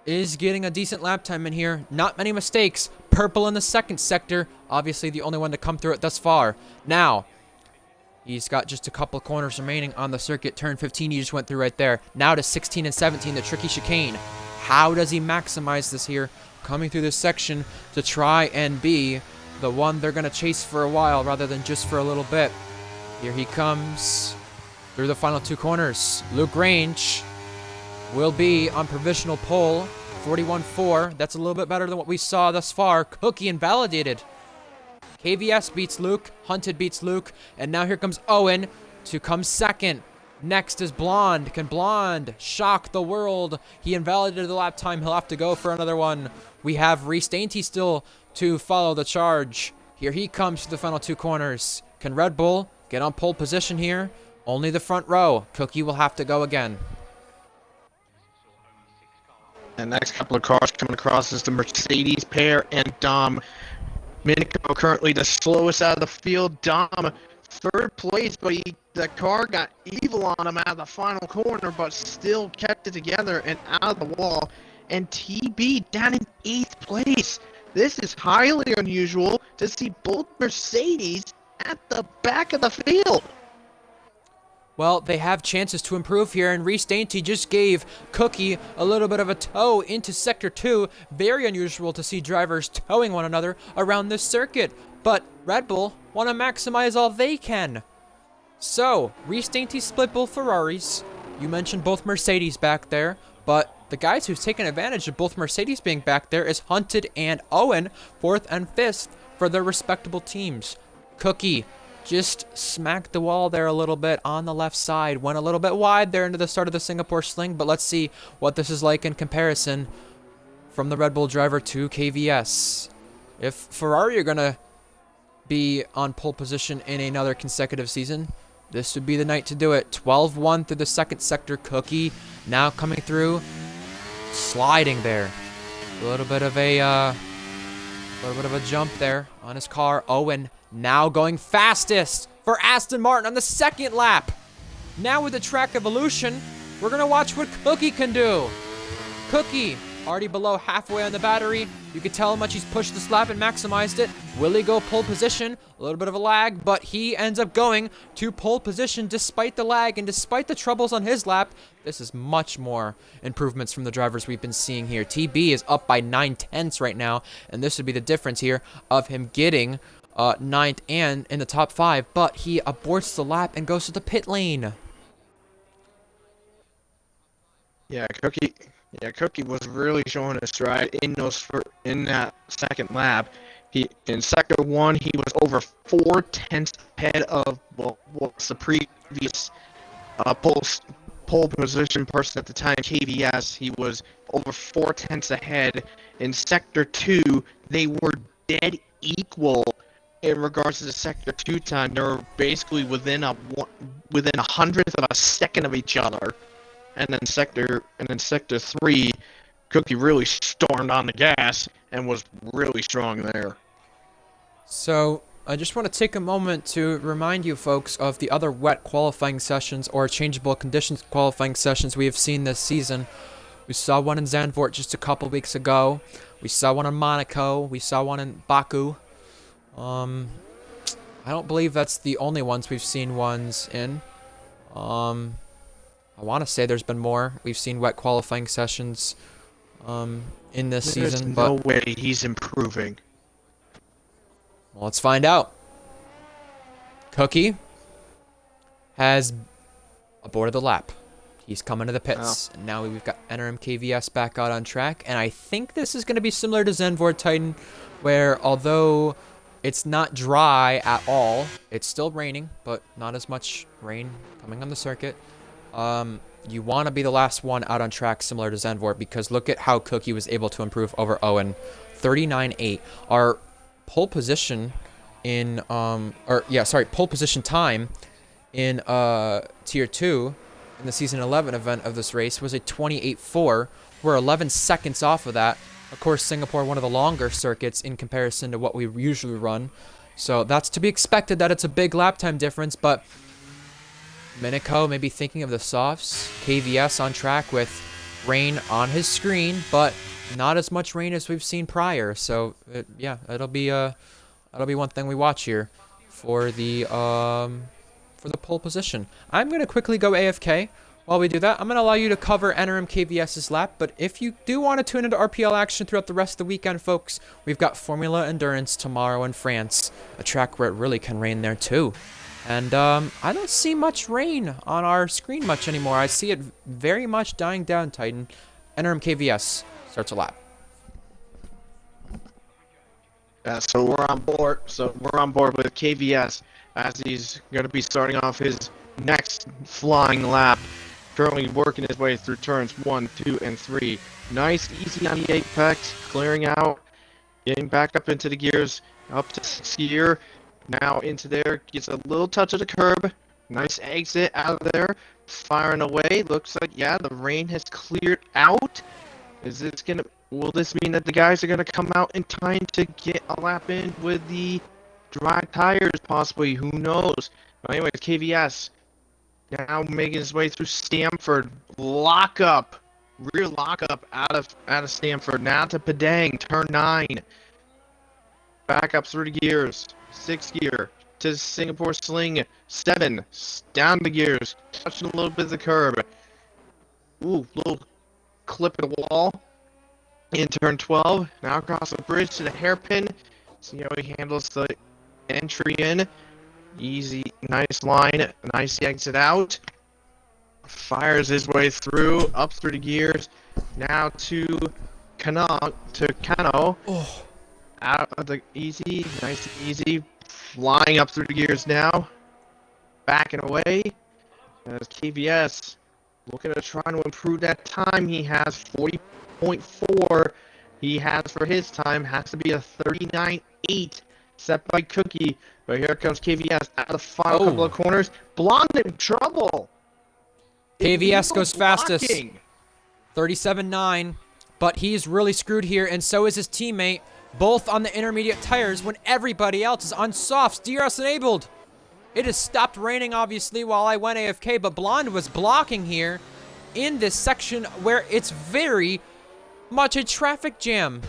is getting a decent lap time in here. Not many mistakes. Purple in the second sector. Obviously the only one to come through it thus far. Now, he's got just a couple corners remaining on the circuit. Turn 15 he just went through right there. Now to 16 and 17, the tricky chicane. How does he maximize this here? Coming through this section to try and be the one they're going to chase for a while rather than just for a little bit. Here he comes through the final two corners. Luke Grange will be on provisional pole, 41.4. That's a little bit better than what we saw thus far. Cookie invalidated. KVS beats Luke. Hunted beats Luke. And now here comes Owen to come second. Next is Blonde. Can Blonde shock the world? He invalidated the lap time. He'll have to go for another one. We have Reese Dainty still to follow the charge. Here he comes to the final two corners. Can Red Bull get on pole position here? Only the front row. Cookie will have to go again. The next couple of cars coming across is the Mercedes pair and Dom Minico, currently the slowest out of the field. Dom, third place, but the car got evil on him out of the final corner, but still kept it together and out of the wall. And TB down in 8th place. This is highly unusual to see both Mercedes at the back of the field. Well, they have chances to improve here, and Reese Dainty just gave Cookie a little bit of a tow into Sector 2. Very unusual to see drivers towing one another around this circuit, but Red Bull want to maximize all they can. So, Reese Dainty split both Ferraris. You mentioned both Mercedes back there, but the guys who've taken advantage of both Mercedes being back there is Hunted and Owen, 4th and 5th for their respectable teams. Cookie just smacked the wall there a little bit on the left side. Went a little bit wide there into the start of the Singapore Sling, but let's see what this is like in comparison from the Red Bull driver to KVS. If Ferrari are going to be on pole position in another consecutive season, this would be the night to do it. 12-1 through the second sector. Cookie now coming through, sliding there. A little bit of a jump there on his car. Owen now going fastest for Aston Martin on the second lap. Now with the track evolution, we're going to watch what Cookie can do. Cookie already below halfway on the battery. You can tell how much he's pushed this lap and maximized it. Will he go pole position? A little bit of a lag, but he ends up going to pole position despite the lag and despite the troubles on his lap. This is much more improvements from the drivers we've been seeing here. TB is up by 9/10 right now, and this would be the difference here of him getting 9th and in the top 5, but he aborts the lap and goes to the pit lane. Cookie was really showing his stride in that second lap. In sector 1, he was over 4/10 ahead of what was the previous pole position person at the time, KVS. He was over 4/10 ahead. In sector 2, they were dead equal in regards to the sector 2 time. They were basically within a hundredth of a second of each other. And then sector 3, Cookie really stormed on the gas and was really strong there. So I just want to take a moment to remind you folks of the other wet qualifying sessions or changeable conditions qualifying sessions we have seen this season. We saw one in Zandvoort just a couple weeks ago. We saw one in Monaco. We saw one in Baku. I don't believe that's the only ones we've seen ones in. Um, I want to say there's been more. We've seen wet qualifying sessions in this There's season, no but way he's improving. well, let's find out. Cookie has aborted the lap. He's coming to the pits. Oh. And now we've got NRM KVS back out on track. And I think this is going to be similar to Zenvor Titan, where although it's not dry at all, it's still raining, but not as much rain coming on the circuit. You want to be the last one out on track, similar to Zenvor, because look at how Cookie was able to improve over Owen. 39.8. Our pole position in, pole position time in Tier 2 in the Season 11 event of this race was a 28.4. We're 11 seconds off of that. Of course, Singapore, one of the longer circuits in comparison to what we usually run. So that's to be expected that it's a big lap time difference, but Miniko may be thinking of the softs. KVS on track with rain on his screen, but not as much rain as we've seen prior. So, that'll be one thing we watch here for the pole position. I'm going to quickly go AFK. While we do that, I'm going to allow you to cover NRM KVS's lap, but if you do want to tune into RPL action throughout the rest of the weekend, folks, we've got Formula Endurance tomorrow in France, a track where it really can rain there too. And I don't see much rain on our screen much anymore. I see it very much dying down, Titan. NRM KVS starts a lap. So we're on board. So we're on board with KVS as he's going to be starting off his next flying lap. Currently working his way through turns 1, 2, and 3. Nice, easy on the apex, clearing out, getting back up into the gears, up to 6th gear. Now into there, gets a little touch of the curb. Nice exit out of there, firing away. Looks like, yeah, the rain has cleared out. Will this mean that the guys are gonna come out in time to get a lap in with the dry tires, possibly? Who knows? But anyways, KVS now making his way through Stamford. Lockup, rear lockup out of Stamford. Now to Padang, turn 9. Back up through the gears. 6th gear to Singapore Sling. 7. Down the gears. Touching a little bit of the curb. Ooh, little clip of the wall. In turn 12. Now across the bridge to the hairpin. See how he handles the entry in. Easy, nice line. Nice exit out. Fires his way through. Up through the gears. Now to Kano. Oh. Out of the easy, nice and easy. Flying up through the gears now. Backing away. As KVS looking to try to improve that time. He has 40.4. He has for his time. Has to be a 39.8 set by Cookie. But here comes KVS out of the final couple of corners. Blonde in trouble. KVS goes fastest. 37.9. But he's really screwed here, and so is his teammate. Both on the intermediate tires when everybody else is on softs. DRS enabled. It has stopped raining, obviously, while I went AFK, but Blonde was blocking here in this section where it's very much a traffic jam.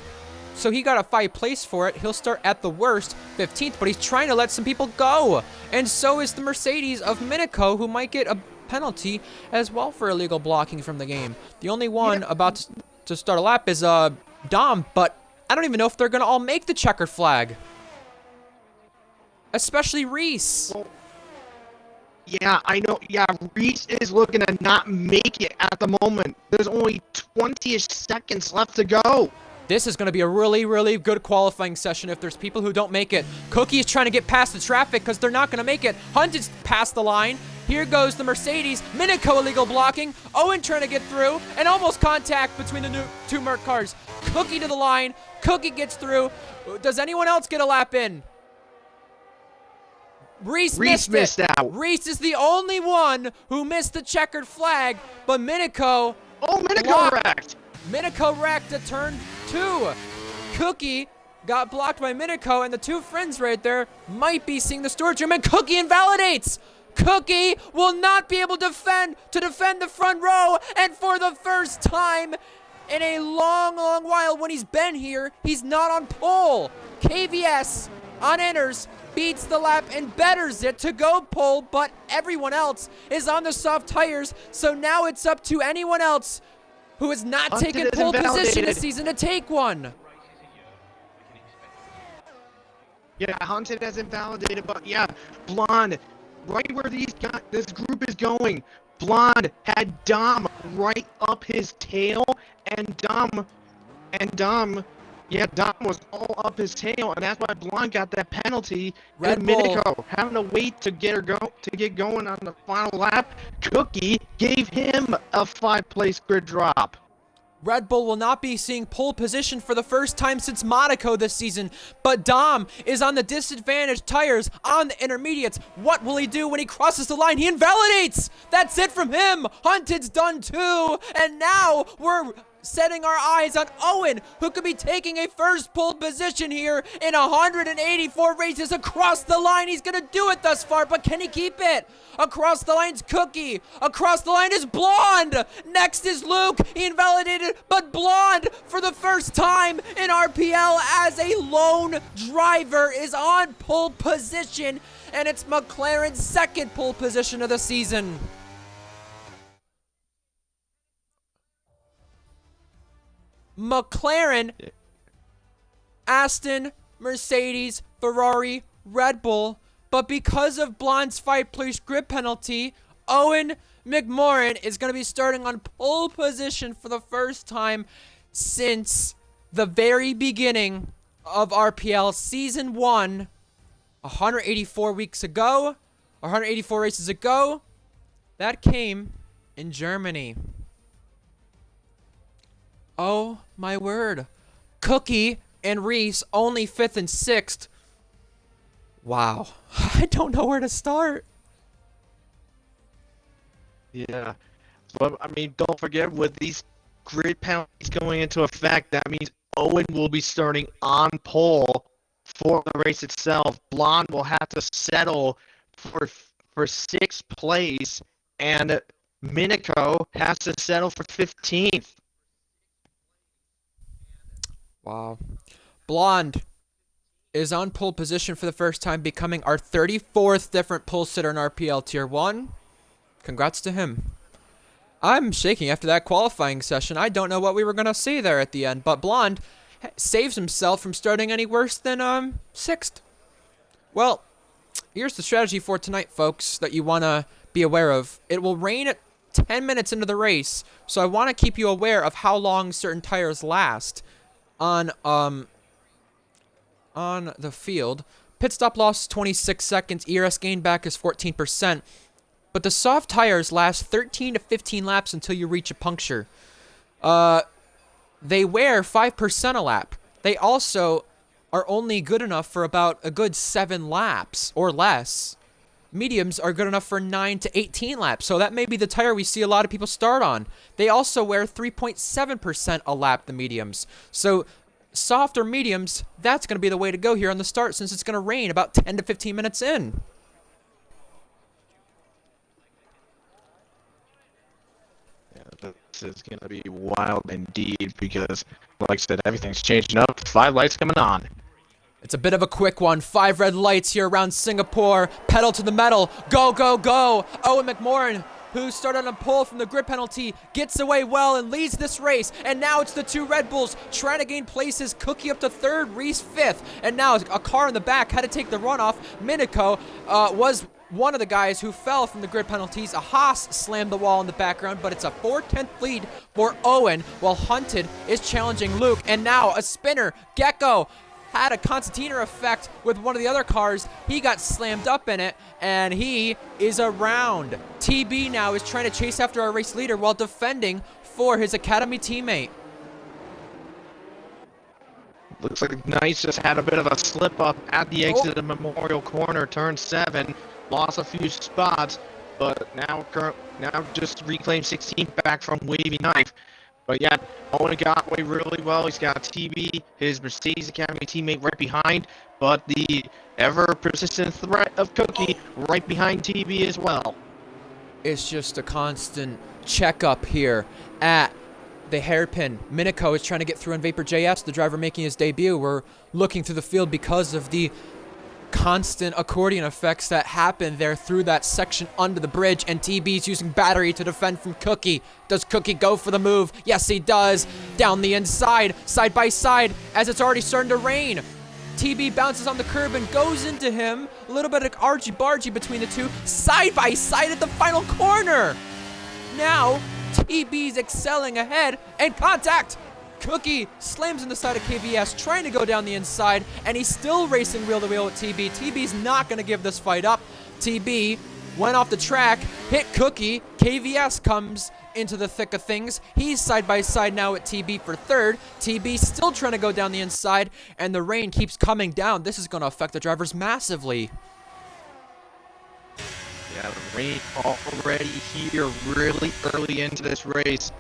So he got a 5th place for it. He'll start at the worst, 15th, but he's trying to let some people go. And so is the Mercedes of Miniko, who might get a penalty as well for illegal blocking from the game. The only one about to start a lap is Dom, but I don't even know if they're going to all make the checkered flag. Especially Reese. Well, yeah, I know. Yeah, Reese is looking to not make it at the moment. There's only 20-ish seconds left to go. This is going to be a really, really good qualifying session if there's people who don't make it. Cookie is trying to get past the traffic because they're not going to make it. Hunt is past the line. Here goes the Mercedes. Miniko illegal blocking. Owen trying to get through. And almost contact between the two Merc cars. Cookie to the line. Cookie gets through. Does anyone else get a lap in? Reese missed out. Reese is the only one who missed the checkered flag, but Miniko... Oh, Miniko wrecked. Miniko wrecked at turn 2. Cookie got blocked by Miniko, and the two friends right there might be seeing the storage room, and Cookie invalidates! Cookie will not be able to defend the front row, and for the first time in a long, long while when he's been here, he's not on pole. KVS on inners, beats the lap and betters it to go pole, but everyone else is on the soft tires, so now it's up to anyone else who has not taken pole position this season to take one. Yeah, Hunted has invalidated, but yeah, Blonde, right where this group is going, Blonde had Dom right up his tail, and Dom was all up his tail, and that's why Blonde got that penalty. Red and Bull Minico having to wait to get going on the final lap. Cookie gave him a 5-place grid drop. Red Bull will not be seeing pole position for the first time since Monaco this season, but Dom is on the disadvantaged tires on the intermediates. What will he do when he crosses the line? He invalidates! That's it from him! Hunted's done too, and now we're setting our eyes on Owen, who could be taking a first pole position here in 184 races across the line. He's gonna do it thus far, but can he keep it? Across the line's Cookie. Across the line is Blonde. Next is Luke. He invalidated, but Blonde, for the first time in RPL as a lone driver, is on pole position, and it's McLaren's second pole position of the season. McLaren, Aston, Mercedes, Ferrari, Red Bull, but because of Blonde's 5-place grid penalty, Owen McMorran is going to be starting on pole position for the first time since the very beginning of RPL Season 1, 184 weeks ago, 184 races ago. That came in Germany. Oh my word. Cookie and Reese only 5th and 6th. Wow. I don't know where to start. Yeah. But, I mean, don't forget, with these grid penalties going into effect, that means Owen will be starting on pole for the race itself. Blonde will have to settle for 6th place, and Minico has to settle for 15th. Wow. Blonde is on pole position for the first time, becoming our 34th different pole sitter in RPL Tier 1. Congrats to him. I'm shaking after that qualifying session. I don't know what we were going to see there at the end, but Blonde saves himself from starting any worse than 6th. Well, here's the strategy for tonight, folks, that you want to be aware of. It will rain at 10 minutes into the race, so I want to keep you aware of how long certain tires last on the field. Pit stop loss is 26 seconds. ERS gain back is 14%. But the soft tires last 13 to 15 laps until you reach a puncture. They wear 5% a lap. They also are only good enough for about a good 7 laps or less. Mediums are good enough for 9 to 18 laps. So that may be the tire we see a lot of people start on. They also wear 3.7% a lap, the mediums. So soft or mediums, that's going to be the way to go here on the start, since it's going to rain about 10 to 15 minutes in. Yeah, this is going to be wild indeed, because, like I said, everything's changing up. 5 lights coming on. It's a bit of a quick one. 5 red lights here around Singapore. Pedal to the metal. Go, go, go. Owen McMorran, who started on pole from the grid penalty, gets away well and leads this race. And now it's the 2 Red Bulls trying to gain places. Cookie up to 3rd, Reese 5th. And now a car in the back had to take the runoff. Minico was one of the guys who fell from the grid penalties. A Haas slammed the wall in the background, but it's a 4/10 lead for Owen, while Hunted is challenging Luke. And now a spinner, Gecko, had a concertina effect with one of the other cars. He got slammed up in it, and he is around. TB now is trying to chase after our race leader while defending for his academy teammate. Looks like Nice just had a bit of a slip up at the exit of Memorial Corner, turn 7. Lost a few spots, but now just reclaimed 16th back from Wavy Knife. But yeah, Owen got away really well. He's got TB, his Mercedes Academy teammate, right behind, but the ever-persistent threat of Cookie right behind TB as well. It's just a constant checkup here at the hairpin. Minico is trying to get through on Vapor JS, the driver making his debut. We're looking through the field because of the constant accordion effects that happen there through that section under the bridge, and TB's using battery to defend from Cookie. Does Cookie go for the move? Yes, he does. Down the inside, side by side, as it's already starting to rain. TB bounces on the curb and goes into him. A little bit of argy-bargy between the two, side by side at the final corner. Now, TB's excelling ahead, and contact! Cookie slams in the side of KVS, trying to go down the inside, and he's still racing wheel to wheel with TB. TB's not going to give this fight up. TB went off the track, hit Cookie. KVS comes into the thick of things. He's side by side now at TB for third. TB still trying to go down the inside, and the rain keeps coming down. This is going to affect the drivers massively. Yeah, the rain already here really early into this race.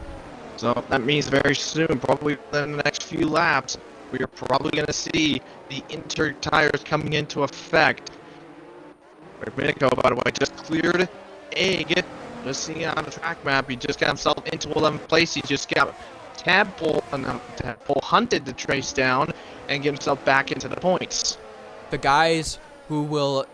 So that means very soon, probably within the next few laps, we are probably going to see the inter tires coming into effect. Minico, by the way, just cleared Egg. Just seeing it on the track map, he just got himself into 11th place. He just got Tadpole hunted to trace down and get himself back into the points. The guys who will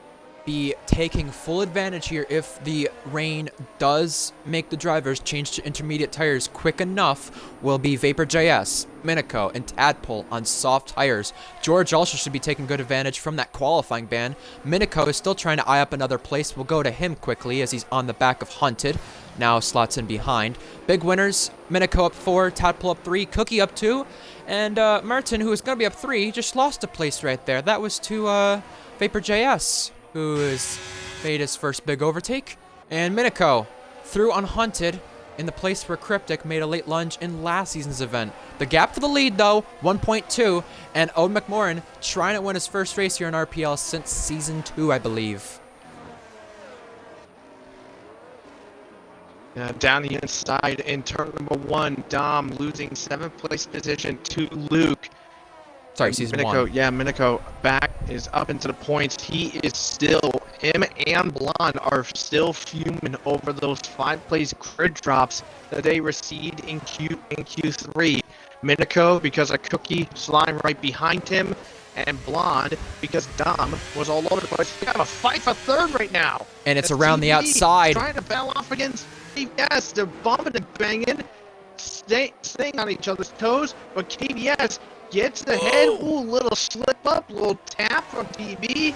be taking full advantage here if the rain does make the drivers change to intermediate tires quick enough will be Vapor.js, Minico, and Tadpole on soft tires. George also should be taking good advantage from that qualifying ban. Minico is still trying to eye up another place. We'll go to him quickly as he's on the back of Hunted. Now slots in behind. Big winners, Minico up 4, Tadpole up 3, Cookie up 2, and Merton, who was going to be up 3, just lost a place right there. That was to Vapor.js, who has made his first big overtake. And Minico through unhunted in the place where Cryptic made a late lunge in last season's event. The gap for the lead, though, 1.2, and Owen McMorrin trying to win his first race here in RPL since Season 2, I believe. Down the inside in turn number 1, Dom losing 7th place position to Luke. Sorry, Season Minico, 1. yeah, Minico back is up into the points. He is still, him and Blonde are still fuming over those 5-place grid drops that they received in Q3. Minico because a Cookie slime right behind him, and Blonde because Dom was all over the place. We have a fight for third right now. And it's around the outside. Trying to battle off against KVS. They're bumping and banging, staying on each other's toes, but KVS gets ahead. Ooh, little slip up, little tap from TB,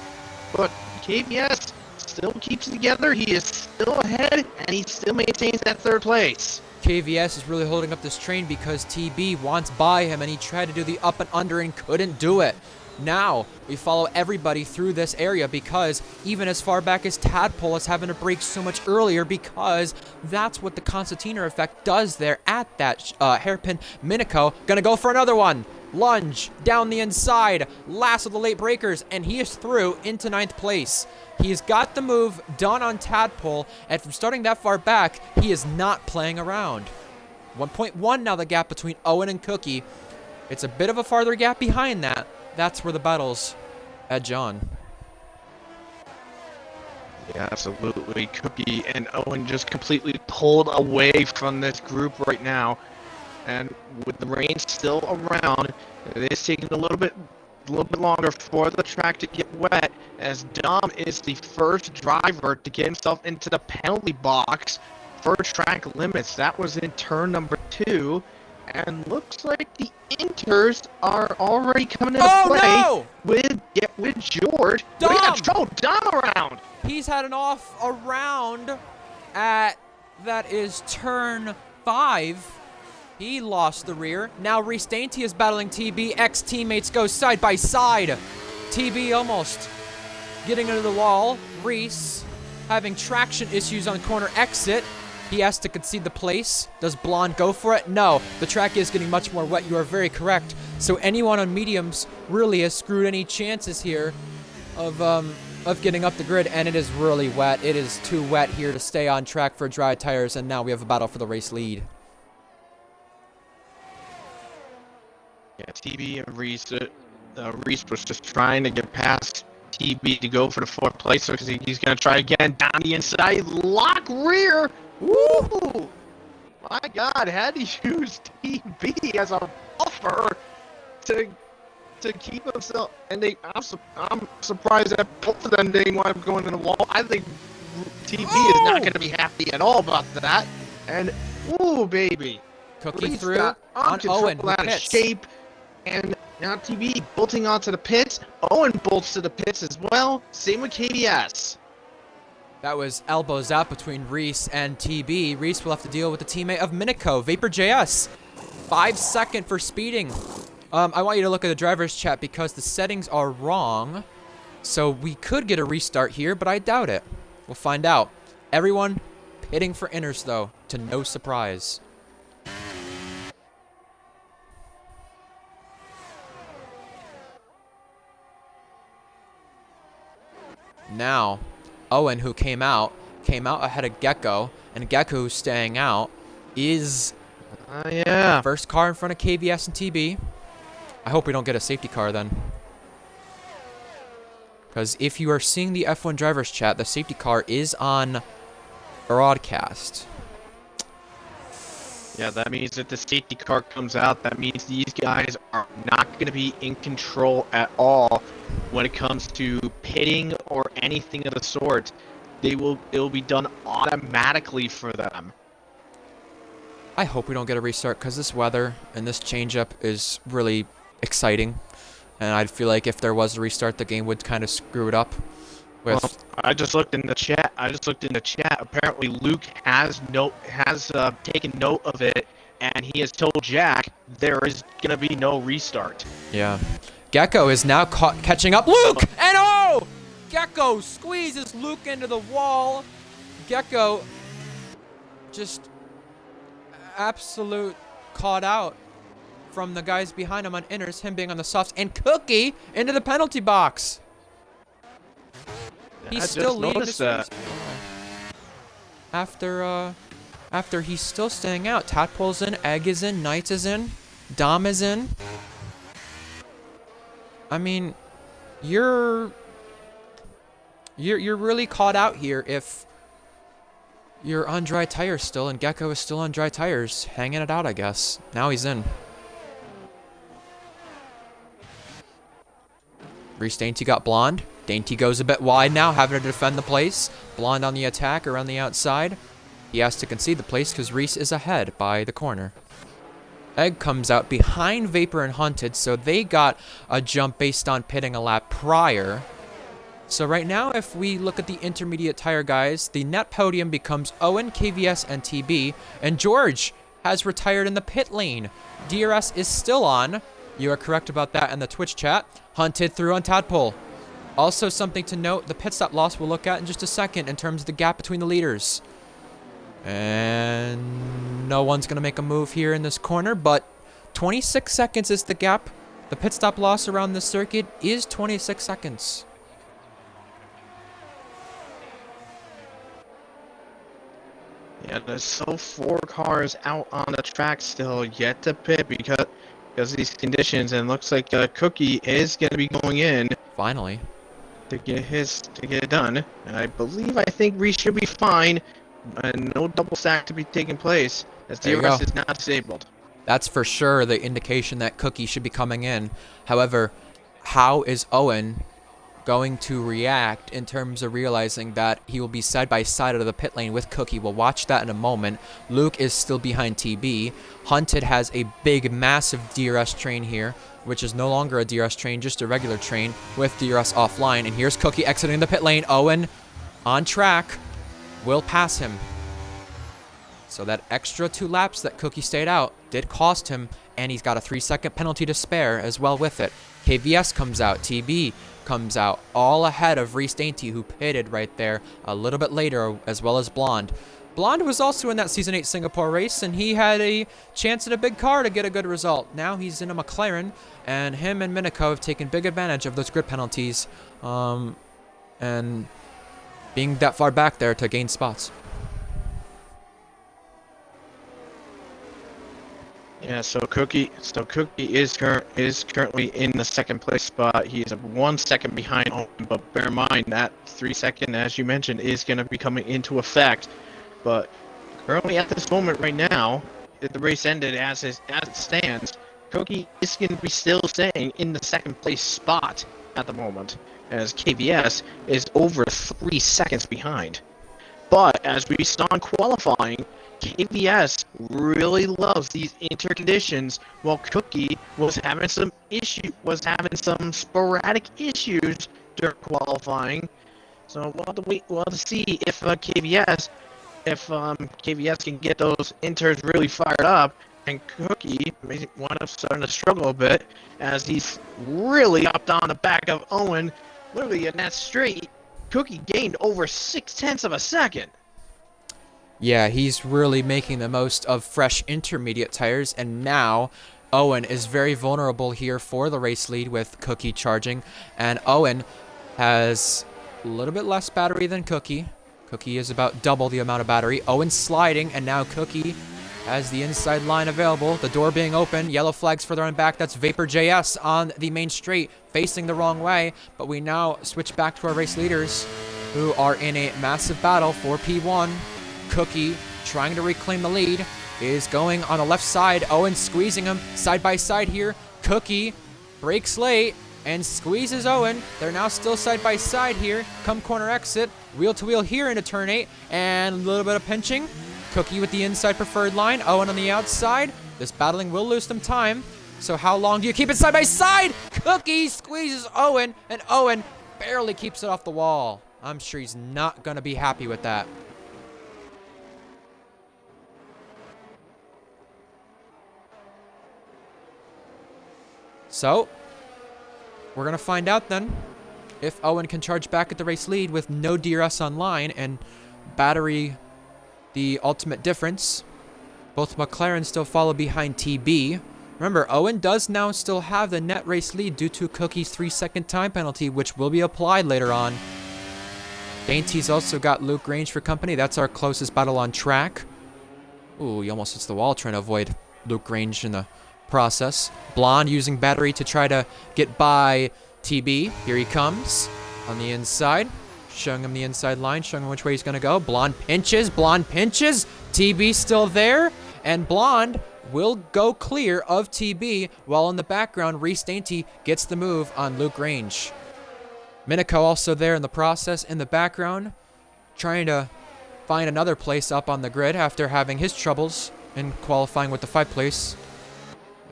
but KVS still keeps it together. He is still ahead, and he still maintains that third place. KVS is really holding up this train because TB wants by him, and he tried to do the up and under and couldn't do it. Now, we follow everybody through this area because even as far back as Tadpole is having to brake so much earlier because that's what the Concertina effect does there at that hairpin. Minico gonna go for another one. Lunge down the inside, last of the late breakers, and he is through into 9th place. He's got the move done on Tadpole, and from starting that far back, he is not playing around. 1.1 now the gap between Owen and Cookie. It's a bit of a farther gap behind that. That's where the battle's edge on. Yeah, absolutely. Cookie and Owen just completely pulled away from this group right now. And with the rain still around, it is taking a little bit longer for the track to get wet, as Dom is the first driver to get himself into the penalty box for track limits. That was in turn number 2, and looks like the Inters are already coming into play no! with George. Dom! We got to throw Dom around. He's had an off around at, that is turn 5. He lost the rear. Now Reese Dainty is battling TB. Ex-teammates go side by side. TB almost getting into the wall. Reese having traction issues on corner exit. He has to concede the place. Does Blonde go for it? No. The track is getting much more wet. You are very correct. So anyone on mediums really has screwed any chances here of getting up the grid, and it is really wet. It is too wet here to stay on track for dry tires, and now we have a battle for the race lead. Yeah, TB and Reese. Reese was just trying to get past TB to go for the 4th place, because he's going to try again down the inside, lock rear. Woo! My God, had to use TB as a buffer to to keep himself, and I'm surprised that both of them didn't wind up going in the wall. I think TB is not Oh! going to be happy at all about that. And, ooh, baby. Cookie Reese through got on Owen, uncontrolled who out of pits. shape. And now TB bolting onto the pits. Owen bolts to the pits as well. Same with KBS. That was elbows out between Reese and TB. Reese will have to deal with the teammate of Minico, Vapor JS. 5 second for speeding. I want you to look at the driver's chat because the settings are wrong. So we could get a restart here, but I doubt it. We'll find out. Everyone pitting for inners, though, to no surprise. Now, Owen, who came out ahead of Gecko, and Gecko staying out, is Yeah. first car in front of KVS and TB. I hope we don't get a safety car then. Because if you are seeing the F1 driver's chat, the safety car is on broadcast. Yeah, that means if the safety car comes out, that means these guys are not going to be in control at all when it comes to pitting or anything of the sort. It'll be done automatically for them. I hope we don't get a restart because this weather and this changeup is really exciting. And I'd feel like if there was a restart, the game would kind of screw it up. With Well, I just looked in the chat. Apparently, Luke has taken note of it, and he has told Jack there is gonna be no restart. yeah, Gecko is now catching up. Luke and oh, Gecko squeezes Luke into the wall. Gecko just absolute caught out from the guys behind him on inners, him being on the softs, and Cookie into the penalty box. He's still leading this race. After he's still staying out. Tadpole's in, Egg is in, Knights is in, Dom is in. I mean, you're really caught out here if you're on dry tires still, and Gecko is still on dry tires, hanging it out, I guess. Now he's in. Reese Dainty got Blonde. Dainty goes a bit wide now, having to defend the place. Blonde on the attack around the outside. He has to concede the place because Reese is ahead by the corner. Egg comes out behind Vapor and Hunted, so they got a jump based on pitting a lap prior. So right now, if we look at the intermediate tire guys, the net podium becomes Owen, KVS, and TB, and George has retired in the pit lane. DRS is still on. You are correct about that in the Twitch chat. Hunted through on Tadpole. Also something to note, the pit stop loss we'll look at in just a second in terms of the gap between the leaders. And no one's going to make a move here in this corner, but 26 seconds is the gap. The pit stop loss around this circuit is 26 seconds. Yeah, there's still 4 cars out on the track still yet to pit because of these conditions, and looks like Cookie is going to be going in Finally. to get it done. And I think Reese should be fine, and no double stack to be taking place as There you DRS go. is not disabled. That's for sure the indication that Cookie should be coming in. However, how is Owen going to react in terms of realizing that he will be side by side of the pit lane with Cookie? We'll watch that in a moment. Luke is still behind TB. Hunted has a big, massive DRS train here, which is no longer a DRS train, just a regular train with DRS offline. And here's Cookie exiting the pit lane. Owen on track will pass him. So that extra 2 laps that Cookie stayed out did cost him, and he's got a 3-second penalty to spare as well with it. KVS comes out, TB comes out, all ahead of Reese Dainty, who pitted right there a little bit later, as well as Blonde. Blonde was also in that Season 8 Singapore race, and he had a chance at a big car to get a good result. Now he's in a McLaren, and him and Minico have taken big advantage of those grid penalties, and being that far back there to gain spots. Yeah, so Cookie is currently in the second place spot. He is 1 second behind Owen, but bear in mind that 3-second, as you mentioned, is going to be coming into effect. But currently at this moment right now, if the race ended as it stands, Cookie is going to be still staying in the second place spot at the moment, as KVS is over 3 seconds behind. But as we saw in qualifying, KVS really loves these interconditions, while Cookie was having some sporadic issues during qualifying. So we'll have to see if KVS can get those inters really fired up, and Cookie may wind up starting to struggle a bit as he's really up on the back of Owen. Literally in that straight, Cookie gained over 0.6 of a second. Yeah, he's really making the most of fresh intermediate tires, and now Owen is very vulnerable here for the race lead with Cookie charging, and Owen has a little bit less battery than Cookie. Cookie is about double the amount of battery. Owen sliding, and now Cookie has the inside line available. The door being open. Yellow flags further on back. That's Vapor JS on the main straight, facing the wrong way. But we now switch back to our race leaders, who are in a massive battle for P1. Cookie, trying to reclaim the lead, is going on the left side. Owen squeezing him side by side here. Cookie breaks late and squeezes Owen. They're now still side by side here. Come corner exit, wheel to wheel here into turn 8, and a little bit of pinching. Cookie with the inside preferred line, Owen on the outside. This battling will lose some time. So how long do you keep it side by side? Cookie squeezes Owen, and Owen barely keeps it off the wall. I'm sure he's not going to be happy with that. So, we're going to find out then if Owen can charge back at the race lead with no DRS online and battery the ultimate difference. Both McLaren still follow behind TB. Remember, Owen does now still have the net race lead due to Cookie's 3-second time penalty, which will be applied later on. Dainty's also got Luke Grange for company. That's our closest battle on track. Ooh, he almost hits the wall trying to avoid Luke Grange in the process. Blonde using battery to try to get by TB. Here he comes on the inside, showing him the inside line, showing him which way he's going to go. Blonde pinches. TB still there, and Blonde will go clear of TB, while in the background, Reese Dainty gets the move on Luke Grange. Minico also there in the process in the background, trying to find another place up on the grid after having his troubles in qualifying with the 5th place.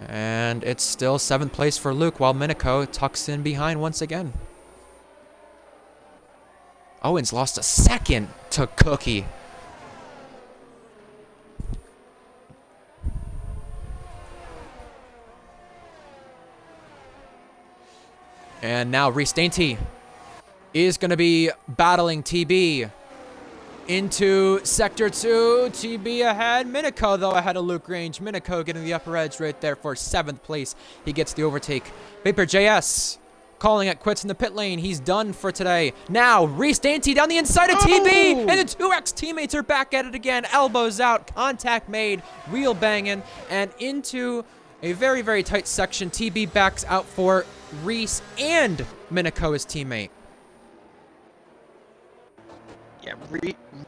And it's still 7th place for Luke, while Minico tucks in behind once again. Owens lost a second to Cookie. And now Reese Dainty is going to be battling TB into Sector 2. TB ahead. Minico, though, ahead of Luke Grange. Minico getting the upper edge right there for 7th place. He gets the overtake. Vapor JS calling it quits in the pit lane. He's done for today. Now, Reese Dainty down the inside of TB. And the 2X teammates are back at it again. Elbows out. Contact made. Wheel banging. And into a very, very tight section. TB backs out for Reese and Minico, his teammate. Yeah,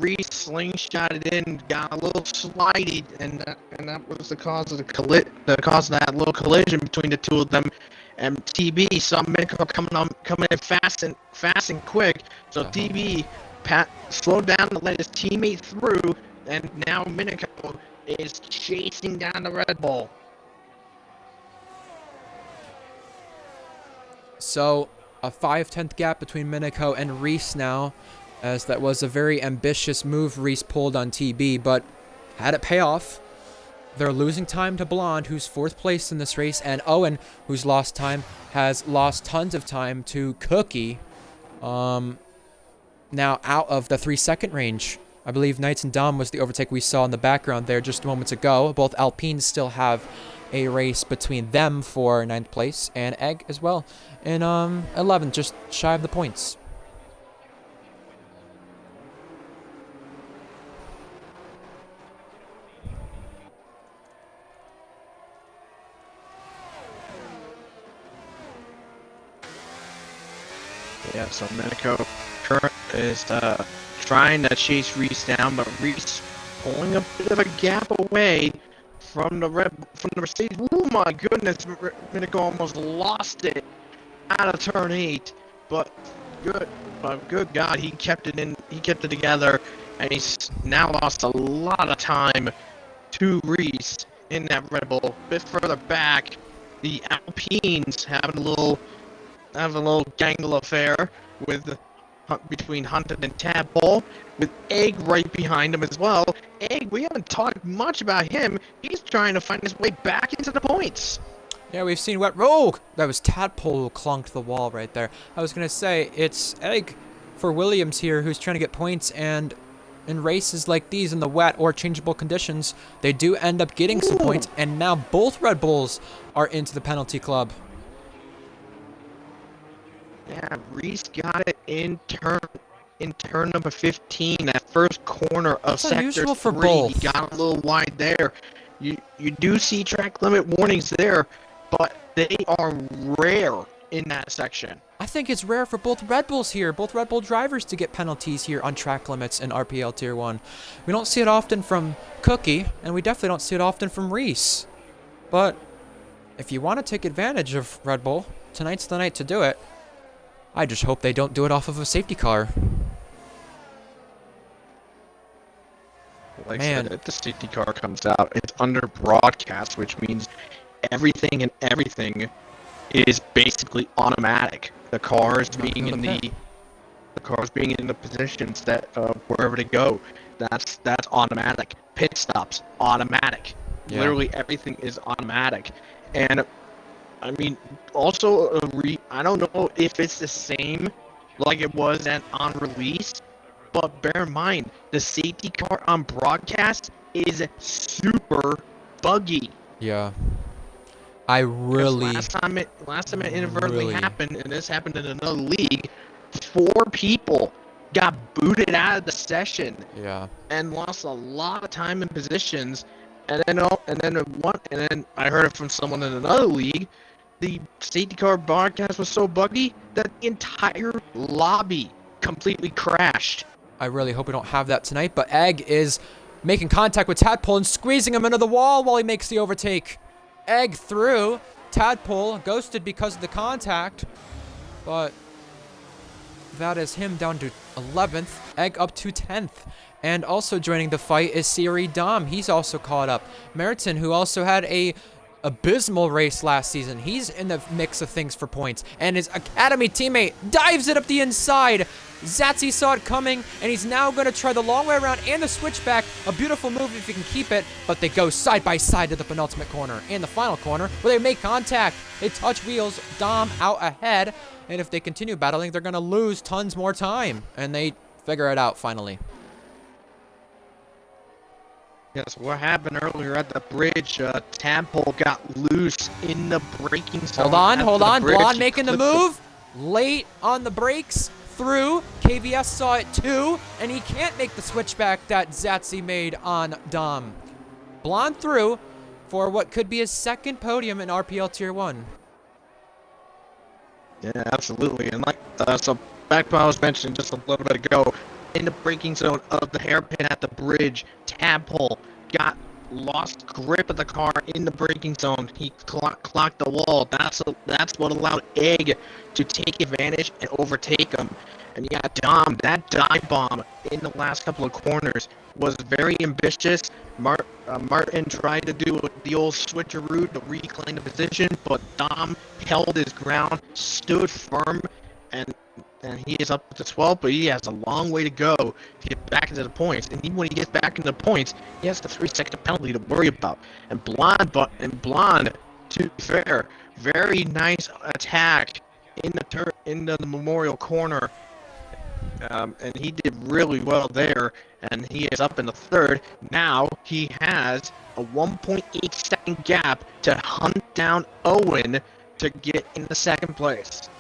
Reese slingshotted in, got a little slidey, and that was the cause of that little collision between the two of them. And TB saw Minico coming in fast and quick. So TB slowed down to let his teammate through, and now Minico is chasing down the Red Bull. So a 5/10 gap between Minico and Reese now, as that was a very ambitious move Reese pulled on TB, but had it pay off. They're losing time to Blonde, who's 4th place in this race, and Owen, who's lost time, has lost tons of time to Cookie. Now out of the 3-second range. I believe Knights and Dom was the overtake we saw in the background there just moments ago. Both Alpines still have a race between them for 9th place, and Egg as well in 11th, just shy of the points. Yeah, so Minico is trying to chase Reese down, but Reese pulling a bit of a gap away from the Mercedes. Oh my goodness, Minico almost lost it out of turn 8, but good God, he kept it together, and he's now lost a lot of time to Reese in that Red Bull. A bit further back, the Alpines having a little gangle affair with between Hunted and Tadpole, with Egg right behind him as well. Egg, we haven't talked much about him. He's trying to find his way back into the points. Yeah, we've seen wet rogue. That was Tadpole who clunked the wall right there. I was gonna say it's Egg for Williams here, who's trying to get points, and in races like these in the wet or changeable conditions, they do end up getting some points. And now both Red Bulls are into the penalty club. Yeah, Reese got it in turn number 15, that first corner of That's sector unusual 3. for both. He got a little wide there. You do see track limit warnings there, but they are rare in that section. I think it's rare for both Red Bulls here, both Red Bull drivers, to get penalties here on track limits in RPL Tier 1. We don't see it often from Cookie, and we definitely don't see it often from Reese. But if you want to take advantage of Red Bull, tonight's the night to do it. I just hope they don't do it off of a safety car. Like Man. I said, if the safety car comes out, it's under broadcast, which means everything is basically automatic. The cars being in the positions that wherever they go, that's automatic. Pit stops, automatic. Yeah. Literally everything is automatic. And I mean, also I don't know if it's the same like it was on release, but bear in mind the safety car on broadcast is super buggy. Yeah. I really... Last time it inadvertently happened, and this happened in another league, 4 people got booted out of the session. Yeah. And lost a lot of time in positions, and then I heard it from someone in another league. The safety car broadcast was so buggy that the entire lobby completely crashed. I really hope we don't have that tonight, but Egg is making contact with Tadpole and squeezing him into the wall while he makes the overtake. Egg through. Tadpole ghosted because of the contact, but that is him down to 11th. Egg up to 10th. And also joining the fight is Siri Dom. He's also caught up. Meriton, who also had a abysmal race last season, he's in the mix of things for points. And his academy teammate dives it up the inside. Zatsy saw it coming, and he's now going to try the long way around and the switchback. A beautiful move if he can keep it, but they go side by side to the penultimate corner and the final corner where they make contact. They touch wheels, Dom out ahead, and if they continue battling, they're going to lose tons more time, and they figure it out finally. Yes, what happened earlier at the bridge, Tadpole got loose in the braking zone. Hold on. Blonde making the move. Late on the brakes. Through. KVS saw it too, and he can't make the switchback that Zatsy made on Dom. Blonde through for what could be his second podium in RPL Tier 1. Yeah, absolutely. And so back when I was mentioning just a little bit ago, in the braking zone of the hairpin at the bridge, Tadpole lost grip of the car in the braking zone. He clocked the wall. That's what allowed Egg to take advantage and overtake him. And yeah, Dom, that dive bomb in the last couple of corners was very ambitious. Martin tried to do the old switcheroo to reclaim the position, but Dom held his ground, stood firm, and he is up to 12, but he has a long way to go to get back into the points. And even when he gets back into the points, he has the 3-second penalty to worry about. And Blonde, to be fair, very nice attack in the Memorial corner. And he did really well there, and he is up in the 3rd. Now he has a 1.8 second gap to hunt down Owen to get in the 2nd place.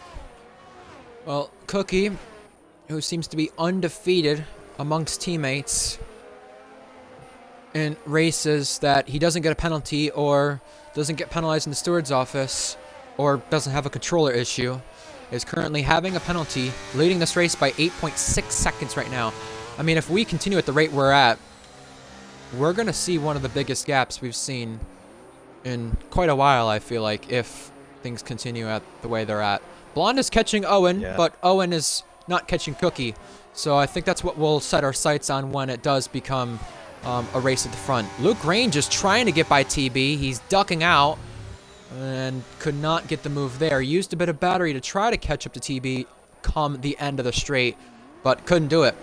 Well, Cookie, who seems to be undefeated amongst teammates in races that he doesn't get a penalty or doesn't get penalized in the steward's office or doesn't have a controller issue, is currently having a penalty, leading this race by 8.6 seconds right now. I mean, if we continue at the rate we're at, we're going to see one of the biggest gaps we've seen in quite a while, I feel like, if things continue at the way they're at. Blonde is catching Owen, Yeah. but Owen is not catching Cookie. So I think that's what we'll set our sights on when it does become a race at the front. Luke Range is trying to get by TB. He's ducking out and could not get the move there. Used a bit of battery to try to catch up to TB come the end of the straight, but couldn't do it.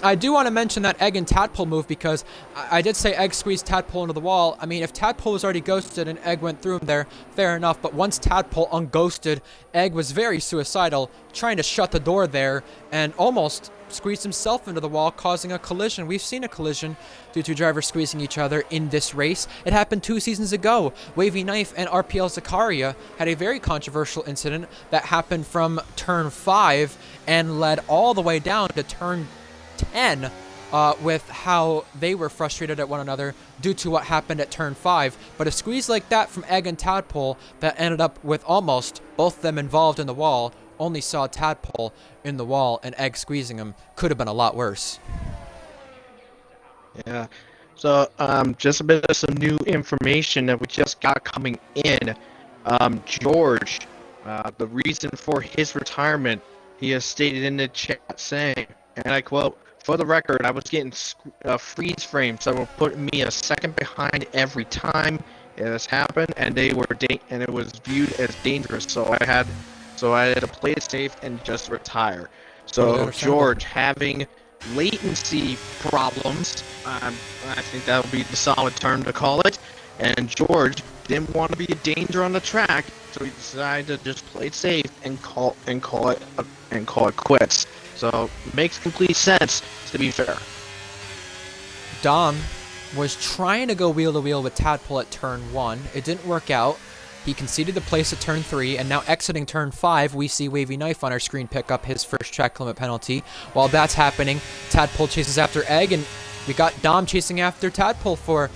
I do want to mention that Egg and Tadpole move because I did say Egg squeezed Tadpole into the wall. I mean, if Tadpole was already ghosted and Egg went through him there, fair enough. But once Tadpole unghosted, Egg was very suicidal, trying to shut the door there and almost squeezed himself into the wall, causing a collision. We've seen a collision due to drivers squeezing each other in this race. It happened 2 seasons ago. Wavy Knife and RPL Zakaria had a very controversial incident that happened from turn 5 and led all the way down to turn 10 with how they were frustrated at one another due to what happened at turn 5. But a squeeze like that from Egg and Tadpole that ended up with almost both of them involved in the wall, only saw Tadpole in the wall and Egg squeezing him, could have been a lot worse. Yeah. So, just a bit of some new information that we just got coming in. George, the reason for his retirement, he has stated in the chat saying, and I quote, "For the record, I was getting freeze frames that were putting me a second behind every time it has happened, and they were and it was viewed as dangerous. So I had to play it safe and just retire." So George having latency problems, I think that would be the solid term to call it. And George didn't want to be a danger on the track, so he decided to just play it safe and call it quits. So makes complete sense, to be fair. Dom was trying to go wheel to wheel with Tadpole at turn 1. It didn't work out. He conceded the place at turn 3, and now exiting turn 5, we see Wavy Knife on our screen pick up his first track limit penalty. While that's happening, Tadpole chases after Egg, and we got Dom chasing after Tadpole for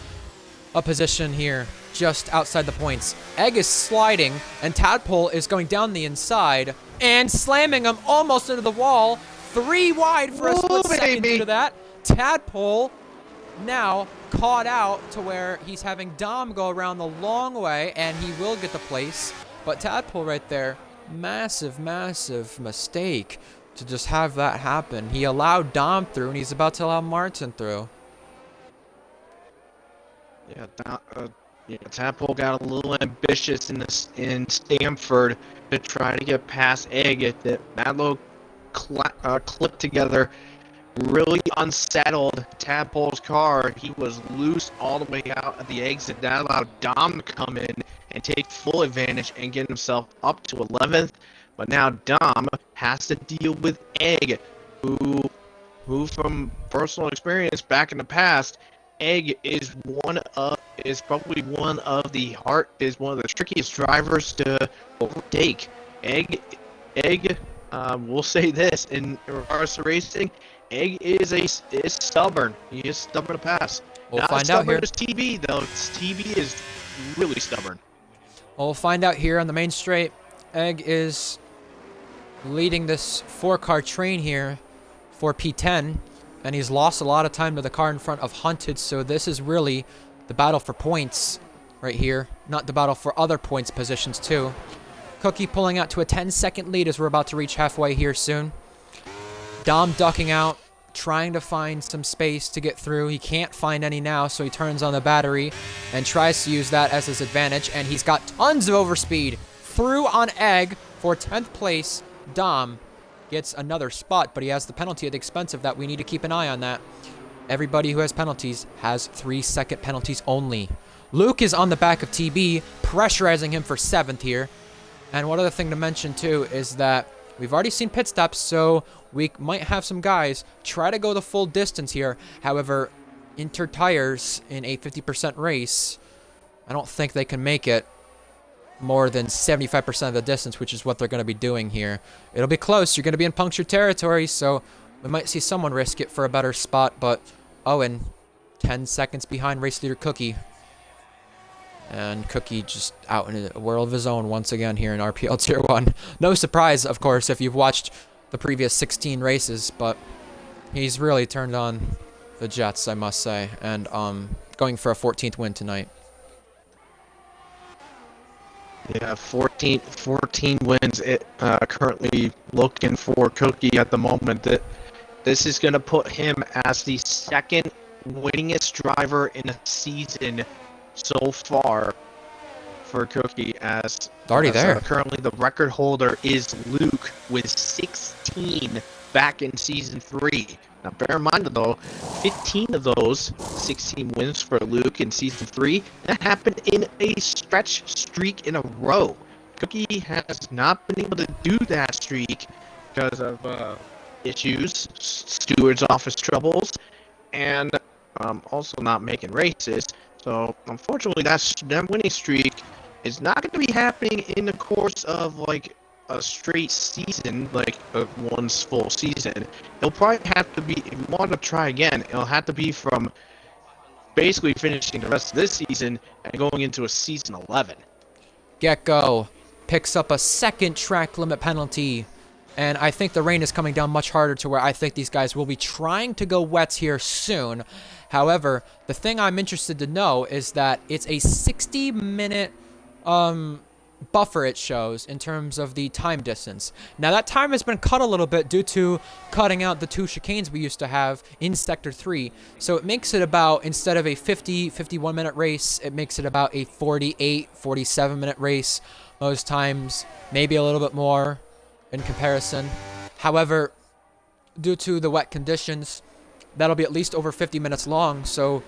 a position here just outside the points. Egg is sliding, and Tadpole is going down the inside and slamming him almost into the wall. 3 wide for a split second due to that. Tadpole now caught out to where he's having Dom go around the long way, and he will get the place. But Tadpole right there, massive, massive mistake to just have that happen. He allowed Dom through, and he's about to allow Martin through. Yeah, Tadpole got a little ambitious in Stamford to try to get past Egg. That little clip together really unsettled Tadpole's car. He was loose all the way out at the exit. That allowed Dom to come in and take full advantage and get himself up to 11th. But now Dom has to deal with Egg, who from personal experience back in the past, Egg is probably one of the trickiest drivers to overtake. Egg, we'll say this in regards to racing, Egg is stubborn. He is stubborn to pass. We'll find out here. Not as stubborn as TB though. TB is really stubborn. We'll find out here on the main straight. Egg is leading this 4-car train here for P10, and he's lost a lot of time to the car in front of Hunted, so this is really the battle for points right here, not the battle for other points positions too. Cookie pulling out to a 10-second lead as we're about to reach halfway here soon. Dom ducking out, trying to find some space to get through. He can't find any now, so he turns on the battery and tries to use that as his advantage, and he's got tons of overspeed. Through on Egg for 10th place. Dom gets another spot, but he has the penalty at the expense of that. We need to keep an eye on that. Everybody who has penalties has 3-second penalties only. Luke is on the back of TB, pressurizing him for 7th here. And one other thing to mention too is that we've already seen pit stops, so we might have some guys try to go the full distance here. However, inter tires in a 50% race, I don't think they can make it more than 75% of the distance, which is what they're going to be doing here. It'll be close. You're going to be in punctured territory, so we might see someone risk it for a better spot. But Owen, 10 seconds behind race leader Cookie. And Cookie just out in a world of his own once again here in RPL Tier 1. No surprise, of course, if you've watched the previous 16 races, but he's really turned on the Jets, I must say, and going for a 14th win tonight. Yeah, 14 wins. It currently looking for Cookie at the moment. That this is going to put him as the second winningest driver in a season so far for Cookie. Already there. Currently the record holder is Luke with 16 back in season 3. Now bear in mind though, 15 of those 16 wins for Luke in season 3, that happened in a stretch streak in a row. Cookie has not been able to do that streak because of issues, steward's office troubles, and also not making races. So unfortunately, that winning streak is not going to be happening in the course of like a straight season, like one full season. It'll probably have to be, if you want to try again, it'll have to be from basically finishing the rest of this season and going into a season 11. Gecko picks up a second track limit penalty. And I think the rain is coming down much harder to where I think these guys will be trying to go wets here soon. However, the thing I'm interested to know is that it's a 60-minute buffer it shows in terms of the time distance. Now that time has been cut a little bit due to cutting out the 2 chicanes we used to have in Sector 3. So it makes it about, instead of a 51 minute race, it makes it about a 47 minute race most times, maybe a little bit more in comparison. However, due to the wet conditions, that'll be at least over 50 minutes long, so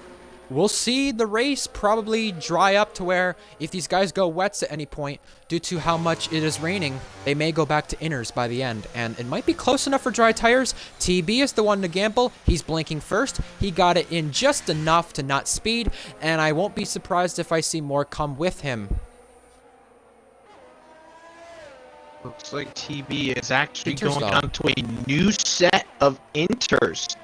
we'll see the race probably dry up to where if these guys go wets at any point, due to how much it is raining, they may go back to inners by the end, and it might be close enough for dry tires. TB is the one to gamble. He's blinking first. He got it in just enough to not speed, and I won't be surprised if I see more come with him. Looks like TB is actually Inters, going though. on to a new set of inters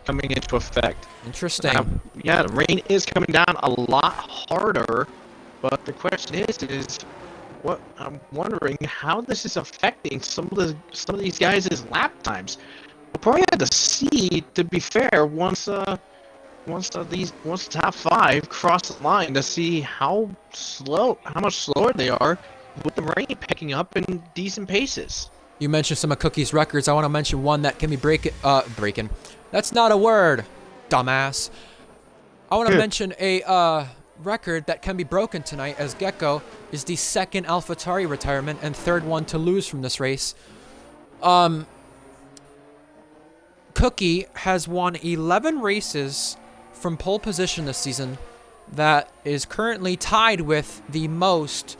coming into effect. Interesting. Yeah, the rain is coming down a lot harder, but the question is what I'm wondering how this is affecting some of these guys' lap times. We'll probably have to see, to be fair, once the top 5 cross the line to see how much slower they are with the rain picking up in decent paces. You mentioned some of Cookie's records. I want to mention one that can be breaking. That's not a word, dumbass. I want to mention a record that can be broken tonight, as Gecko is the second AlphaTauri retirement and third one to lose from this race. Cookie has won 11 races from pole position this season. That is currently tied with the most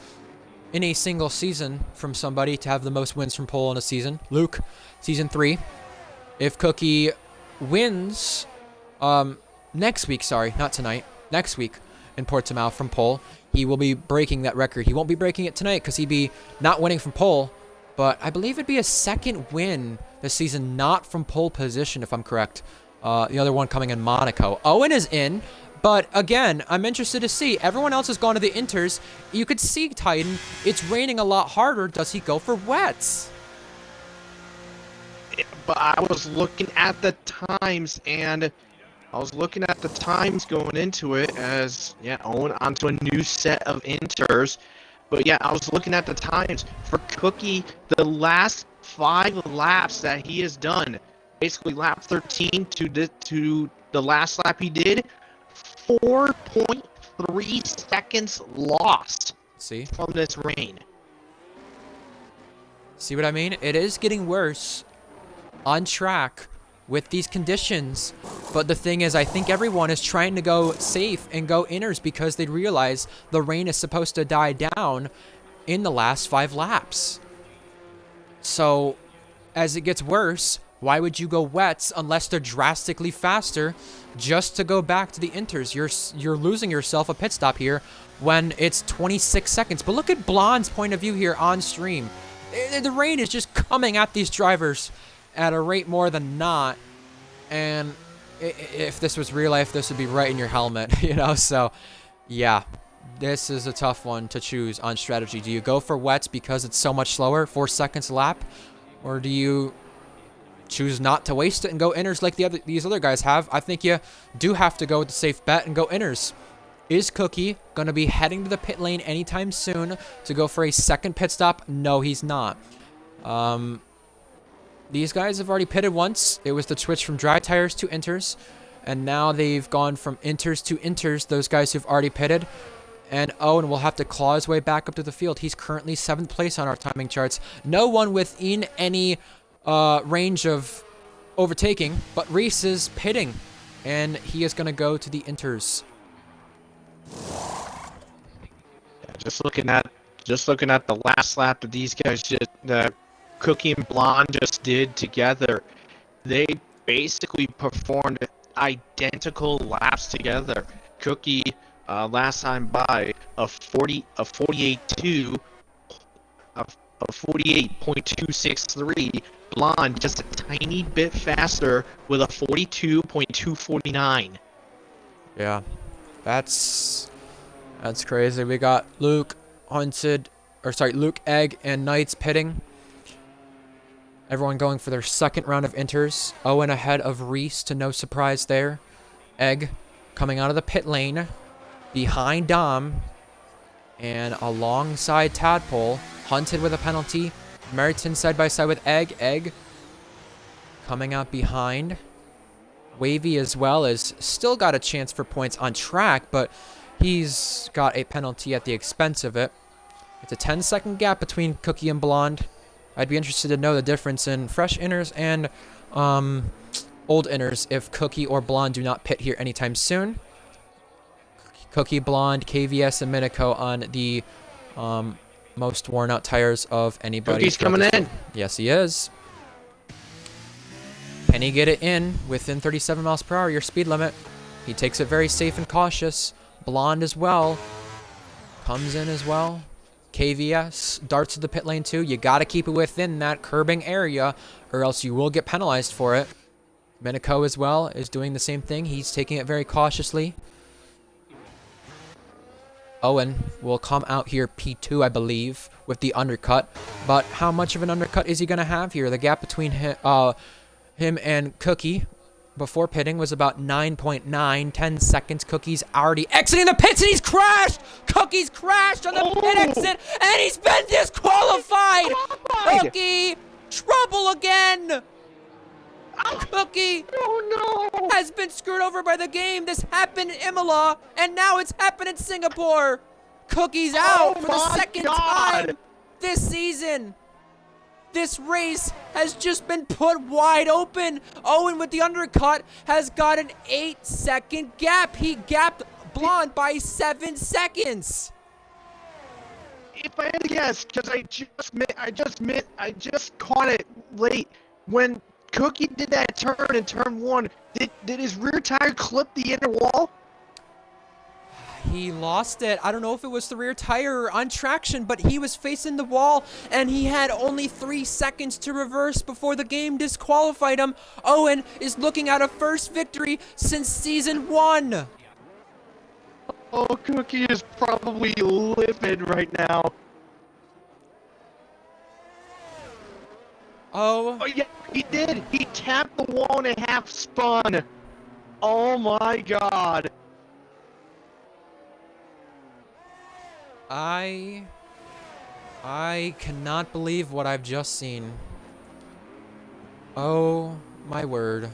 in a single season from somebody to have the most wins from pole in a season. Luke, season 3. If Cookie wins next week, sorry, not tonight, next week in Portimao from pole, he will be breaking that record. He won't be breaking it tonight because he'd be not winning from pole, but I believe it'd be a second win this season, not from pole position, if I'm correct. The other one coming in Monaco. Owen is in. But again, I'm interested to see. Everyone else has gone to the inters. You could see Titan. It's raining a lot harder. Does he go for wets? But I was looking at the times, and I was looking at the times going into it as, Owen onto a new set of inters. But yeah, I was looking at the times. For Cookie, the last 5 laps that he has done, basically lap 13 to the last lap he did, 4.3 seconds lost. See? From this rain. See what I mean? It is getting worse on track with these conditions. But the thing is, I think everyone is trying to go safe and go inners because they realize the rain is supposed to die down in the last 5 laps. So, as it gets worse, why would you go wets unless they're drastically faster just to go back to the inters? You're losing yourself a pit stop here when it's 26 seconds. But look at Blonde's point of view here on stream. The rain is just coming at these drivers at a rate more than not. And if this was real life, this would be right in your helmet, you know? So, yeah, this is a tough one to choose on strategy. Do you go for wets because it's so much slower, 4 seconds a lap? Or do you choose not to waste it and go inners like these other guys have, I think you do have to go with the safe bet and go inners. Is Cookie going to be heading to the pit lane anytime soon to go for a second pit stop? No, he's not. These guys have already pitted once. It was the switch from dry tires to inters. And now they've gone from inters to inters, those guys who've already pitted. And Owen will have to claw his way back up to the field. He's currently 7th place on our timing charts. No one within any range of overtaking, but Reese is pitting. And he is going to go to the inters. Yeah, just looking at the last lap that these guys Cookie and Blonde just did together, they basically performed identical laps together. Cookie last time by a 48.263. Blonde just a tiny bit faster with a 42.249. Yeah, that's crazy. We got Luke, Egg, and Knights pitting. Everyone going for their second round of inters. Owen ahead of Reese, to no surprise there. Egg coming out of the pit lane behind Dom and alongside Tadpole. Hunted with a penalty. Meriton side by side with Egg. Egg coming out behind. Wavy as well is still got a chance for points on track, but he's got a penalty at the expense of it. It's a 10-second gap between Cookie and Blonde. I'd be interested to know the difference in fresh inners and old inners if Cookie or Blonde do not pit here anytime soon. Cookie, Blonde, KVS, and Minico on the most worn out tires of anybody. Cookie's coming in. Yes, he is. Can he get it in within 37 miles per hour, your speed limit? He takes it very safe and cautious. Blonde as well. Comes in as well. KVS darts to the pit lane too. You got to keep it within that curbing area or else you will get penalized for it. Minico as well is doing the same thing. He's taking it very cautiously. Owen will come out here P2, I believe, with the undercut. But how much of an undercut is he going to have here? The gap between him and Cookie before pitting was about 9.9, 10 seconds. Cookie's already exiting the pits and he's crashed! Cookie's crashed on the pit exit and he's been disqualified! Cookie, trouble again! Cookie has been screwed over by the game. This happened in Imola and now it's happened in Singapore. Cookie's out for the second time this season. This race has just been put wide open. Owen with the undercut has got an 8-second gap. He gapped Blonde by 7 seconds. If I had to guess, because I just caught it late when Cookie did that turn in turn 1. Did his rear tire clip the inner wall? He lost it. I don't know if it was the rear tire or on traction, but he was facing the wall and he had only 3 seconds to reverse before the game disqualified him. Owen is looking at a first victory since season 1. Oh, Cookie is probably livid right now. Oh yeah, he did. He tapped the wall and a half spun. Oh my god. I cannot believe what I've just seen. Oh my word.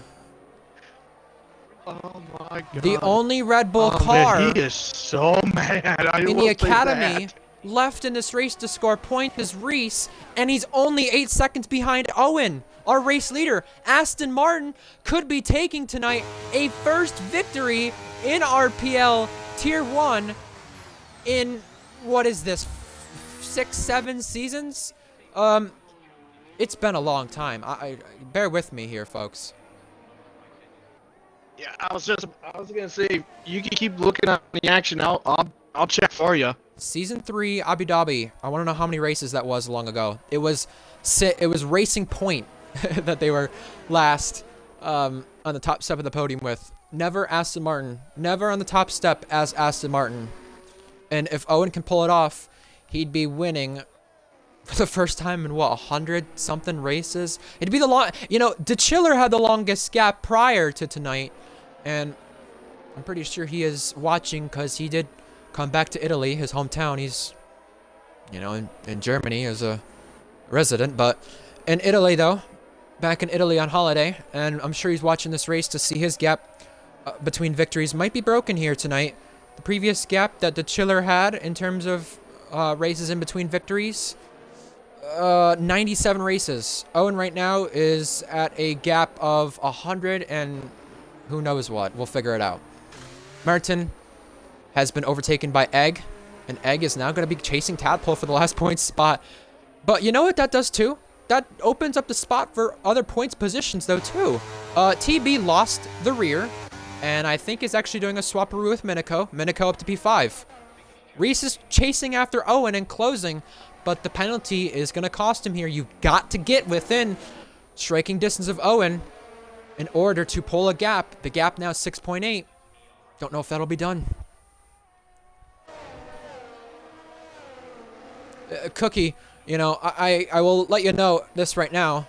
Oh my god. The only Red Bull car man, he is so mad. in the academy left in this race to score points is Reese, and he's only 8 seconds behind Owen, our race leader. Aston Martin could be taking tonight a first victory in RPL Tier 1 in, what is this, 6-7 seasons? It's been a long time. I bear with me here, folks. Yeah, I was gonna say, you can keep looking at the action. I'll check for you. Season 3, Abu Dhabi. I want to know how many races that was long ago. It was Racing Point that they were last on the top step of the podium with. Never Aston Martin. Never on the top step as Aston Martin. And if Owen can pull it off, he'd be winning for the first time in what, 100-something races. It'd be the long, DeChiller had the longest gap prior to tonight, and I'm pretty sure he is watching because he did come back to Italy, his hometown. He's, in Germany as a resident, but in Italy though, back in Italy on holiday, and I'm sure he's watching this race to see his gap between victories might be broken here tonight. The previous gap that DeChiller had in terms of races in between victories, 97 races. Owen right now is at a gap of 100 and who knows what. We'll figure it out. Martin has been overtaken by Egg, and Egg is now going to be chasing Tadpole for the last point spot. But you know what that does too? That opens up the spot for other points positions though too. TB lost the rear, and I think is actually doing a swapperoo with Minico. Minico up to P5. Reese is chasing after Owen and closing, but the penalty is going to cost him here. You've got to get within striking distance of Owen in order to pull a gap. The gap now is 6.8. Don't know if that'll be done. Cookie, I will let you know this right now.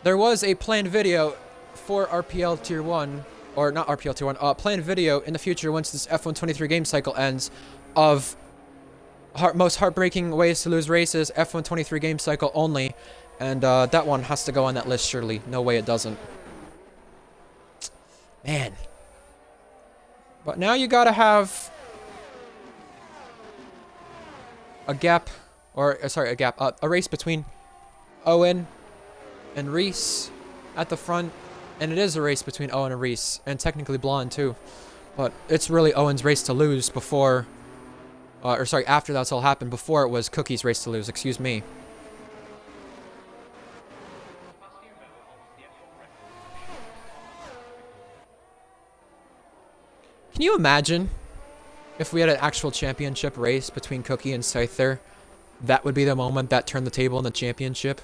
There was a planned video for RPL Tier 1, or not RPL Tier 1, planned video in the future once this F123 game cycle ends of most heartbreaking ways to lose races, F123 game cycle only, and that one has to go on that list surely. No way it doesn't. Man. But now you gotta have a gap, a race between Owen and Reese at the front, and it is a race between Owen and Reese, and technically Blonde too, but it's really Owen's race to lose before, after that's all happened, before it was Cookie's race to lose, excuse me. Can you imagine if we had an actual championship race between Cookie and Scyther? That would be the moment that turned the table in the championship.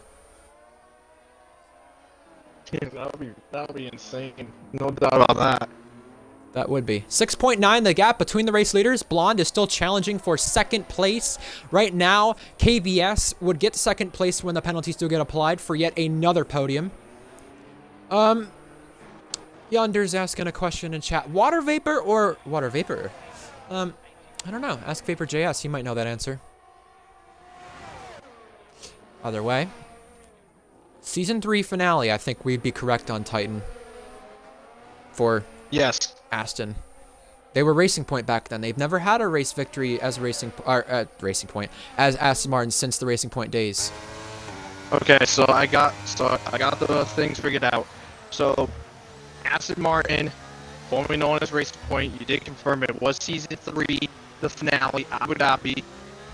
Yeah, that would be insane. No doubt about that. That would be. 6.9, the gap between the race leaders. Blonde is still challenging for second place. Right now, KVS would get second place when the penalties do get applied for yet another podium. Yonder's asking a question in chat. Water vapor or water vapor? I don't know. Ask Vapor JS. He might know that answer. Other way. Season 3 finale, I think we'd be correct on Titan. For yes, Aston. They were Racing Point back then. They've never had a race victory as Racing Point as Aston Martin since the Racing Point days. Okay, so I got the things figured out. So Aston Martin, formerly known as Racing Point, you did confirm it was Season 3, the finale, Abu Dhabi.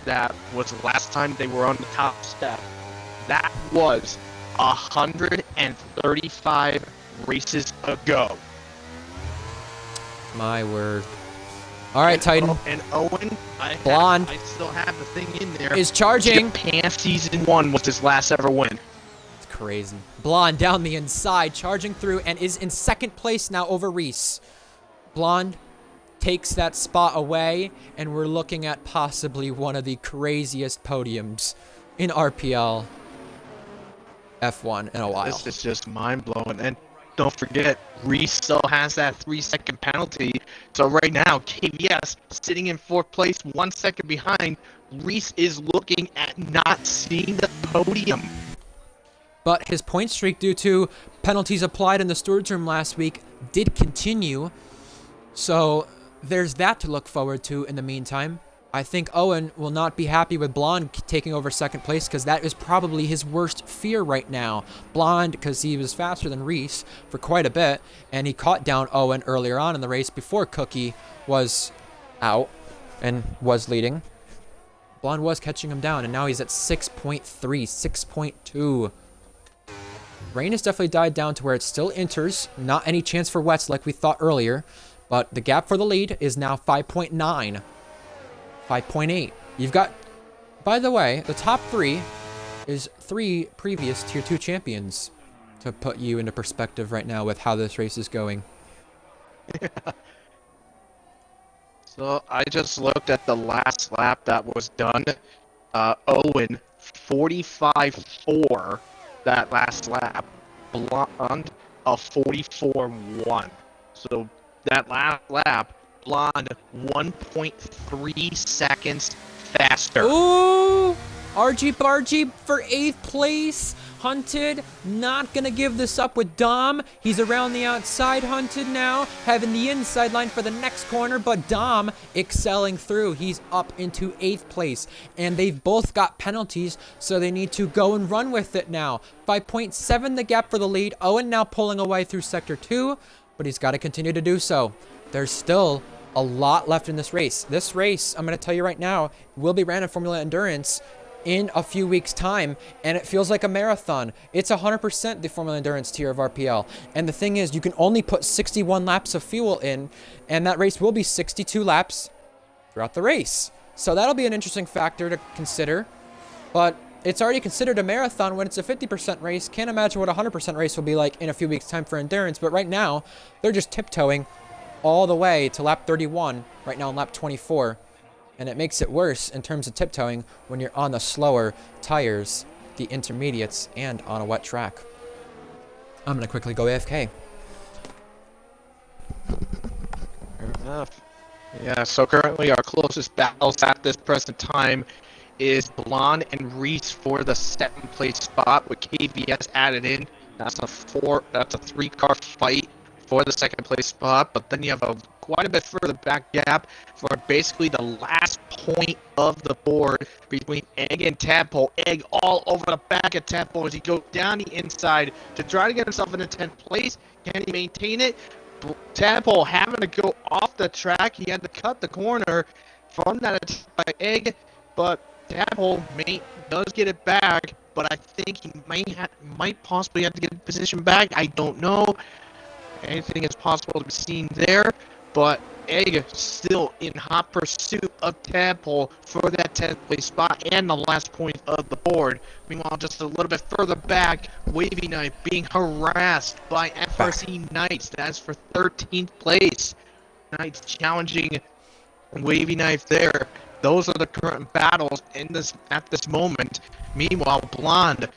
That was the last time they were on the top step. That was 135 races ago. My word. All right, Titan. And Owen, Blonde I still have the thing in there. is charging. Japan Season 1 was his last ever win. It's crazy. Blonde down the inside, charging through, and is in second place now over Reese. Blonde takes that spot away, and we're looking at possibly one of the craziest podiums in RPL F1 in a while. This is just mind-blowing. And don't forget, Reese still has that 3-second penalty. So right now, KVS sitting in 4th place, 1 second behind. Reese is looking at not seeing the podium. But his point streak due to penalties applied in the stewards room last week did continue. So there's that to look forward to in the meantime. I think Owen will not be happy with Blonde taking over second place because that is probably his worst fear right now. Blonde, because he was faster than Reese for quite a bit, and he caught down Owen earlier on in the race before Cookie was out and was leading. Blonde was catching him down, and now he's at 6.3, 6.2. Rain has definitely died down to where it still enters. Not any chance for wets like we thought earlier, but the gap for the lead is now 5.9. 5.8. You've got, by the way, the top 3 is 3 previous Tier 2 champions, to put you into perspective right now with how this race is going. So I just looked at the last lap that was done. Owen 45.4 that last lap. Blonde a 44.1. So that last lap, Blonde 1.3 seconds faster. Ooh! RG Bargy for 8th place. Hunted, not gonna give this up with Dom. He's around the outside, Hunted now, having the inside line for the next corner, but Dom excelling through. He's up into 8th place, and they've both got penalties, so they need to go and run with it now. 5.7 the gap for the lead. Owen now pulling away through Sector 2, but he's got to continue to do so. There's still a lot left in this race. This race, I'm going to tell you right now, will be ran in Formula Endurance in a few weeks' time, and it feels like a marathon. It's 100% the Formula Endurance tier of RPL. And the thing is, you can only put 61 laps of fuel in, and that race will be 62 laps throughout the race. So that'll be an interesting factor to consider. But it's already considered a marathon when it's a 50% race. Can't imagine what a 100% race will be like in a few weeks' time for Endurance. But right now, they're just tiptoeing all the way to lap 31, right now on lap 24. And it makes it worse in terms of tiptoeing when you're on the slower tires, the intermediates, and on a wet track. I'm going to quickly go AFK. Fair enough. Yeah, so currently our closest battles at this present time is Blonde and Reese for the 7th place spot with KVS added in. That's a 3-car fight for the 2nd place spot, but then you have quite a bit further back gap for basically the last point of the board between Egg and Tadpole. Egg all over the back of Tadpole as he goes down the inside to try to get himself into 10th place. Can he maintain it? Tadpole having to go off the track. He had to cut the corner from that attack by Egg, but Tadpole does get it back, but I think he might possibly have to get the position back. I don't know. Anything is possible to be seen there, but Egg still in hot pursuit of Tadpole for that 10th place spot and the last point of the board. Meanwhile, just a little bit further back, Wavy Knife being harassed by FRC Knights. That's for 13th place. Knights challenging Wavy Knife there. Those are the current battles at this moment. Meanwhile, Blonde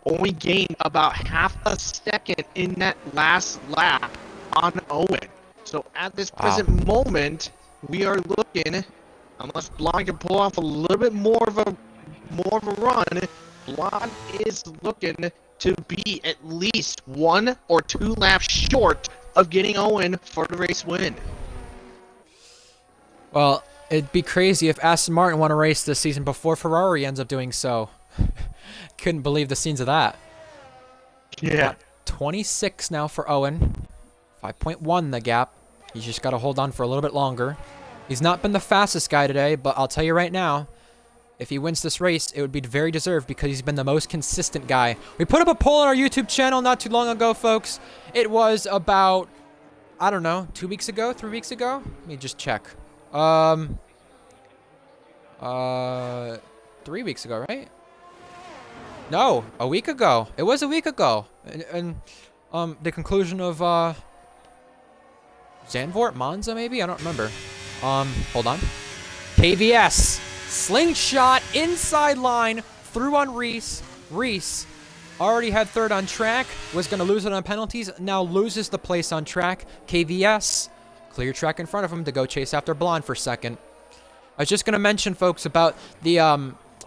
only gained about half a second in that last lap on Owen. So at this present moment, we are looking, unless Blonde can pull off a little bit more of a run, Blonde is looking to be at least 1 or 2 laps short of getting Owen for the race win. Well, it'd be crazy if Aston Martin won a race this season before Ferrari ends up doing so. Couldn't believe the scenes of that. Yeah. 26 now for Owen. 5.1 the gap. He's just got to hold on for a little bit longer. He's not been the fastest guy today, but I'll tell you right now, if he wins this race, it would be very deserved because he's been the most consistent guy. We put up a poll on our YouTube channel not too long ago, folks. It was about, I don't know, 2 weeks ago, 3 weeks ago? Let me just check. 3 weeks ago, right? No, a week ago. It was a week ago. And the conclusion of Zandvoort, Monza, maybe? I don't remember. Hold on. KVS. Slingshot inside line. Through on Reese. Reese already had 3rd on track. Was going to lose it on penalties. Now loses the place on track. KVS. Clear track in front of him to go chase after Blonde for 2nd. I was just going to mention, folks, about the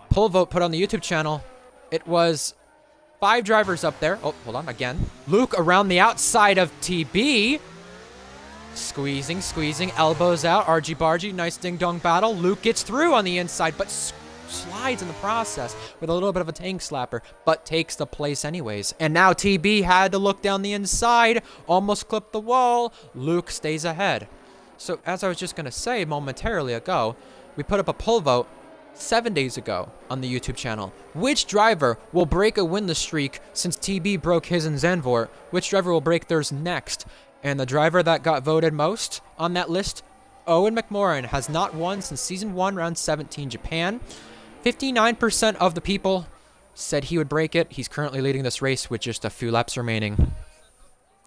poll vote put on the YouTube channel. It was 5 drivers up there. Oh, hold on, again. Luke around the outside of TB. Squeezing, elbows out. RG Bargy, nice ding-dong battle. Luke gets through on the inside, but slides in the process with a little bit of a tank slapper, but takes the place anyways. And now TB had to look down the inside, almost clipped the wall. Luke stays ahead. So as I was just going to say momentarily ago, we put up a poll vote 7 days ago on the YouTube channel. Which driver will break a winless streak since TB broke his in Zandvoort? Which driver will break theirs next? And the driver that got voted most on that list, Owen McMorran, has not won since Season 1, Round 17, Japan. 59% of the people said he would break it. He's currently leading this race with just a few laps remaining.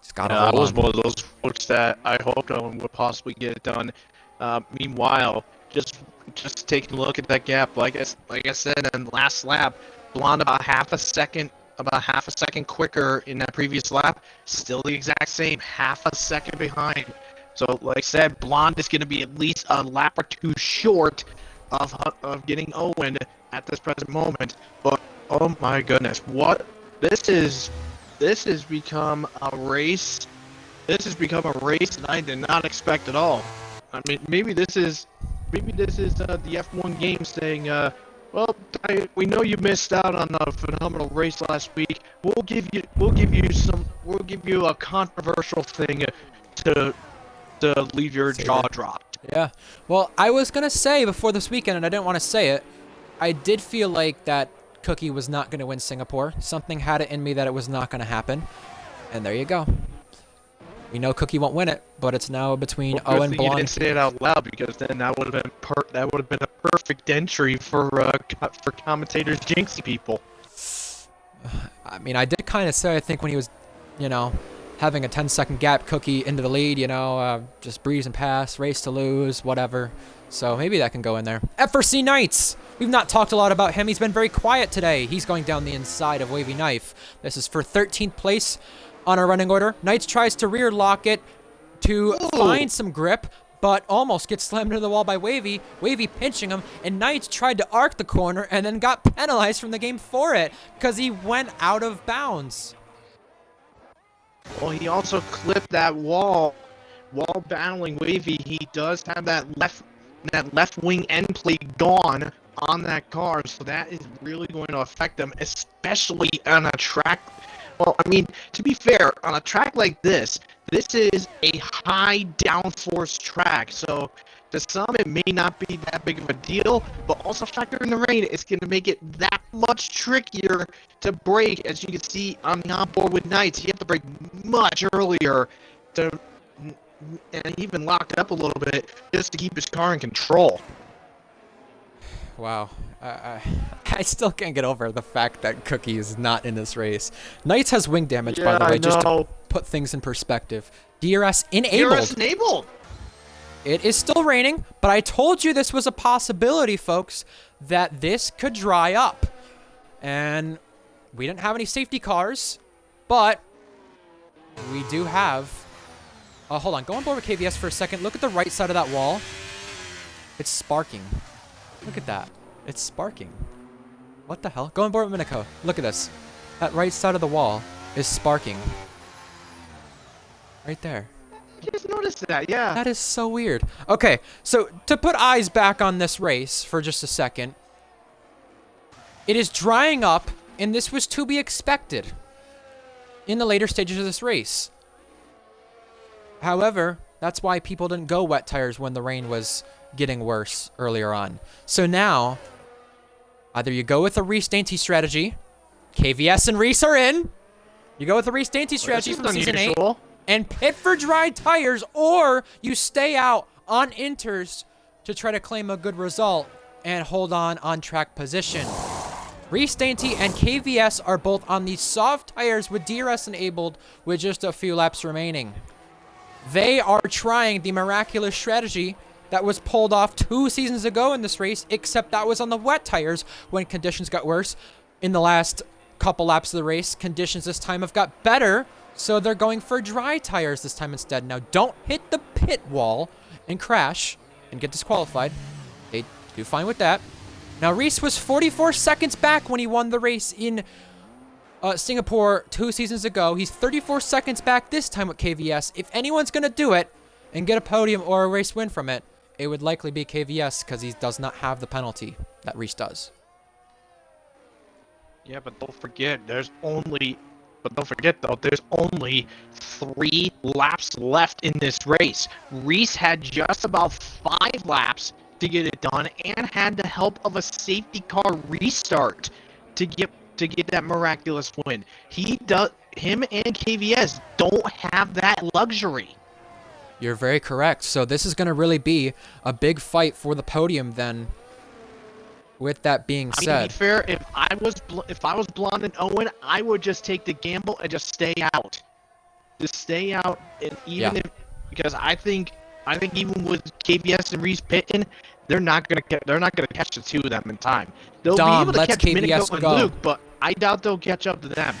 He's got to hold on. I was one of those folks that I hoped Owen would possibly get it done. Meanwhile, just just take a look at that gap. Like I said in the last lap, Blonde about half a second quicker in that previous lap. Still the exact same, half a second behind. So, like I said, Blonde is going to be at least a lap or two short of getting Owen at this present moment. But oh my goodness, what this is! This has become a race. This has become a race that I did not expect at all. I mean, maybe this is the F1 game saying, well, we know you missed out on a phenomenal race last week. We'll give you a controversial thing to leave your jaw dropped. Yeah. Well, I was going to say before this weekend, and I didn't want to say it, I did feel like that Cookie was not going to win Singapore. Something had it in me that it was not going to happen. And there you go. We know Cookie won't win it, but it's now between Well, Owen, you Blonde. didn't say it out loud because then that would have been a perfect entry for commentators jinxing people. I mean, I did kind of say, I think, when he was, having a 10-second gap, Cookie into the lead, just breeze and pass, race to lose, whatever. So maybe that can go in there. FRC Knights! We've not talked a lot about him. He's been very quiet today. He's going down the inside of Wavy Knife. This is for 13th place on our running order. Knights tries to rear lock it to find some grip, but almost gets slammed into the wall by Wavy. Wavy pinching him, and Knights tried to arc the corner and then got penalized from the game for it because he went out of bounds. Well, he also clipped that wall while battling Wavy. He does have that left wing end plate gone on that car, so that is really going to affect him, especially on a track. Well, I mean, to be fair, on a track like this is a high downforce track, so to some it may not be that big of a deal, but also factor in the rain, it's going to make it that much trickier to brake. As you can see on the onboard with Knights, you have to brake much earlier and even lock it up a little bit just to keep his car in control. Wow. I still can't get over the fact that Cookie is not in this race. Knights has wing damage, by the way, just to put things in perspective. DRS enabled. DRS enabled! It is still raining, but I told you this was a possibility, folks, that this could dry up. And we didn't have any safety cars, but we do have... hold on. Go on board with KVS for a second. Look at the right side of that wall. It's sparking. Look at that. It's sparking. What the hell? Go on board with Minico. Look at this. That right side of the wall is sparking. Right there. I just noticed that, yeah. That is so weird. Okay, so to put eyes back on this race for just a second, it is drying up, and this was to be expected in the later stages of this race. However, that's why people didn't go wet tires when the rain was getting worse earlier on. So now, either you go with a Reese Dainty strategy, KVS and Reese are in, you go with a Reese Dainty strategy from Season 8, and pit for dry tires, or you stay out on inters to try to claim a good result and hold on track position. Reese Dainty and KVS are both on these soft tires with DRS enabled with just a few laps remaining. They are trying the miraculous strategy that was pulled off 2 seasons ago in this race, except that was on the wet tires when conditions got worse. In the last couple laps of the race, conditions this time have got better, so they're going for dry tires this time instead. Now, don't hit the pit wall and crash and get disqualified. They do fine with that. Now, Reese was 44 seconds back when he won the race in Singapore 2 seasons ago. He's 34 seconds back this time with KVS. If anyone's going to do it and get a podium or a race win from it, it would likely be KVS because he does not have the penalty that Reese does. Yeah, but don't forget, there's only 3 laps left in this race. Reese had just about 5 laps to get it done and had the help of a safety car restart to get that miraculous win. Him and KVS don't have that luxury. You're very correct. So this is going to really be a big fight for the podium then. With that being said, to be fair, if I was Blonde and Owen, I would just take the gamble and just stay out. Just stay out, and even because I think even with KVS and Reese pitting, they're not gonna catch the two of them in time. They'll be Dom able to lets catch KVS Miniko and go. Luke, but I doubt they'll catch up to them.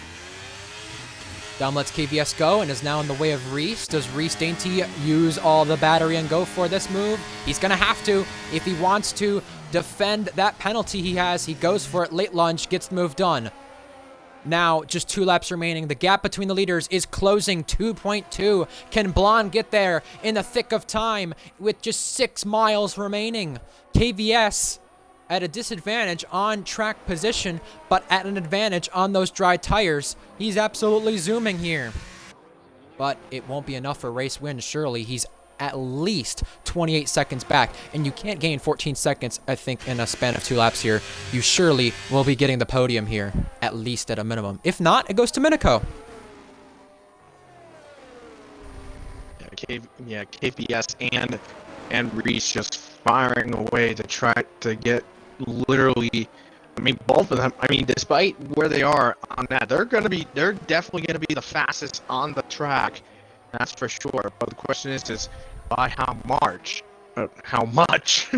Dom lets KVS go and is now in the way of Reese. Does Reese Dainty use all the battery and go for this move? He's going to have to. If he wants to defend that penalty he has, he goes for it. Late lunge, gets the move done. Now, just 2 laps remaining. The gap between the leaders is closing, 2.2. Can Blonde get there in the thick of time with just 6 miles remaining? KVS at a disadvantage on track position, but at an advantage on those dry tires. He's absolutely zooming here. But it won't be enough for race win, surely. He's at least 28 seconds back, and you can't gain 14 seconds, I think, in a span of 2 laps here. You surely will be getting the podium here, at least at a minimum. If not, it goes to Miniko. KVS and Reese just firing away to try to get literally. I mean, both of them. I mean, despite where they are on that, they're definitely gonna be the fastest on the track. That's for sure. But the question is by how much? How much?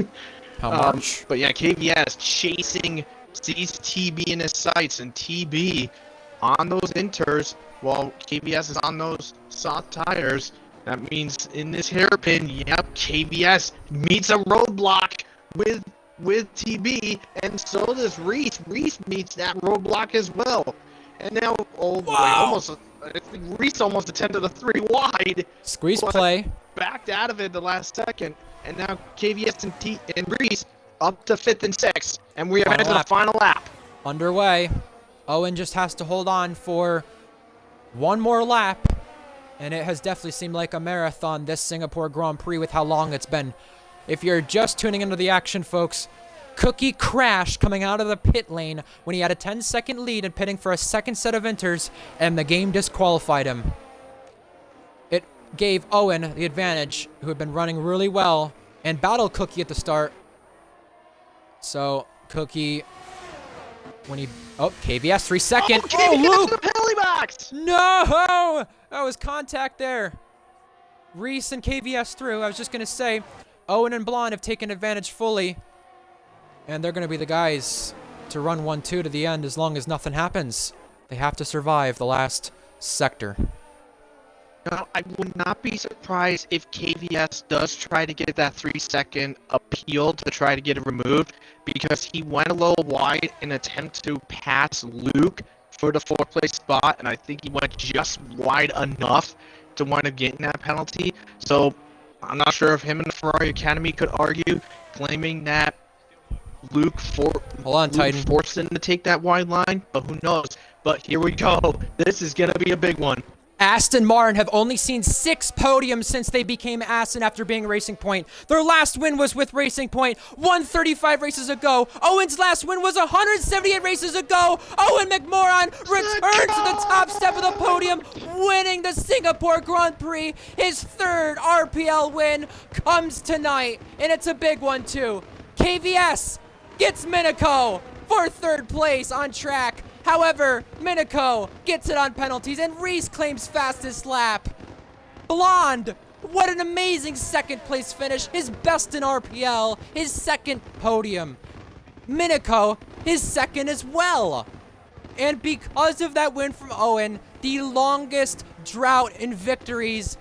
How much? But yeah, KVS chasing, sees TB in his sights, and TB on those inters while KVS is on those soft tires. That means in this hairpin, yep, KVS meets a roadblock with TB, and so does Reese. Reese meets that roadblock as well. And now, Reese almost attended a 3 wide. Squeeze play. Backed out of it the last second, and now KVS and Reese up to 5th and 6th, and we are headed to the final lap. Underway. Owen just has to hold on for 1 more lap, and it has definitely seemed like a marathon, this Singapore Grand Prix, with how long it's been. If you're just tuning into the action, folks, Cookie crashed coming out of the pit lane when he had a 10-second lead and pitting for a second set of inters, and the game disqualified him. It gave Owen the advantage, who had been running really well, and battled Cookie at the start. So, Cookie, when he... Oh, KVS 3-second. Oh, Luke! The penalty box! No! That was contact there. Reese and KVS through. I was just going to say, Owen and Blonde have taken advantage fully, and they're going to be the guys to run 1-2 to the end as long as nothing happens. They have to survive the last sector. Now, I would not be surprised if KVS does try to get that 3-second appeal to try to get it removed, because he went a little wide in an attempt to pass Luke for the 4th place spot, and I think he went just wide enough to wind up getting that penalty. So I'm not sure if him and the Ferrari Academy could argue, claiming that Luke forced him to take that wide line, but who knows. But here we go. This is going to be a big one. Aston Martin have only seen 6 podiums since they became Aston after being Racing Point. Their last win was with Racing Point 135 races ago. Owen's last win was 178 races ago. Owen McMoran returns to the top step of the podium, winning the Singapore Grand Prix. His 3rd RPL win comes tonight, and it's a big one too. KVS gets Miniko for 3rd place on track. However, Miniko gets it on penalties, and Reese claims fastest lap. Blonde, what an amazing 2nd place finish. His best in RPL, his 2nd podium. Miniko, his 2nd as well. And because of that win from Owen, the longest drought in victories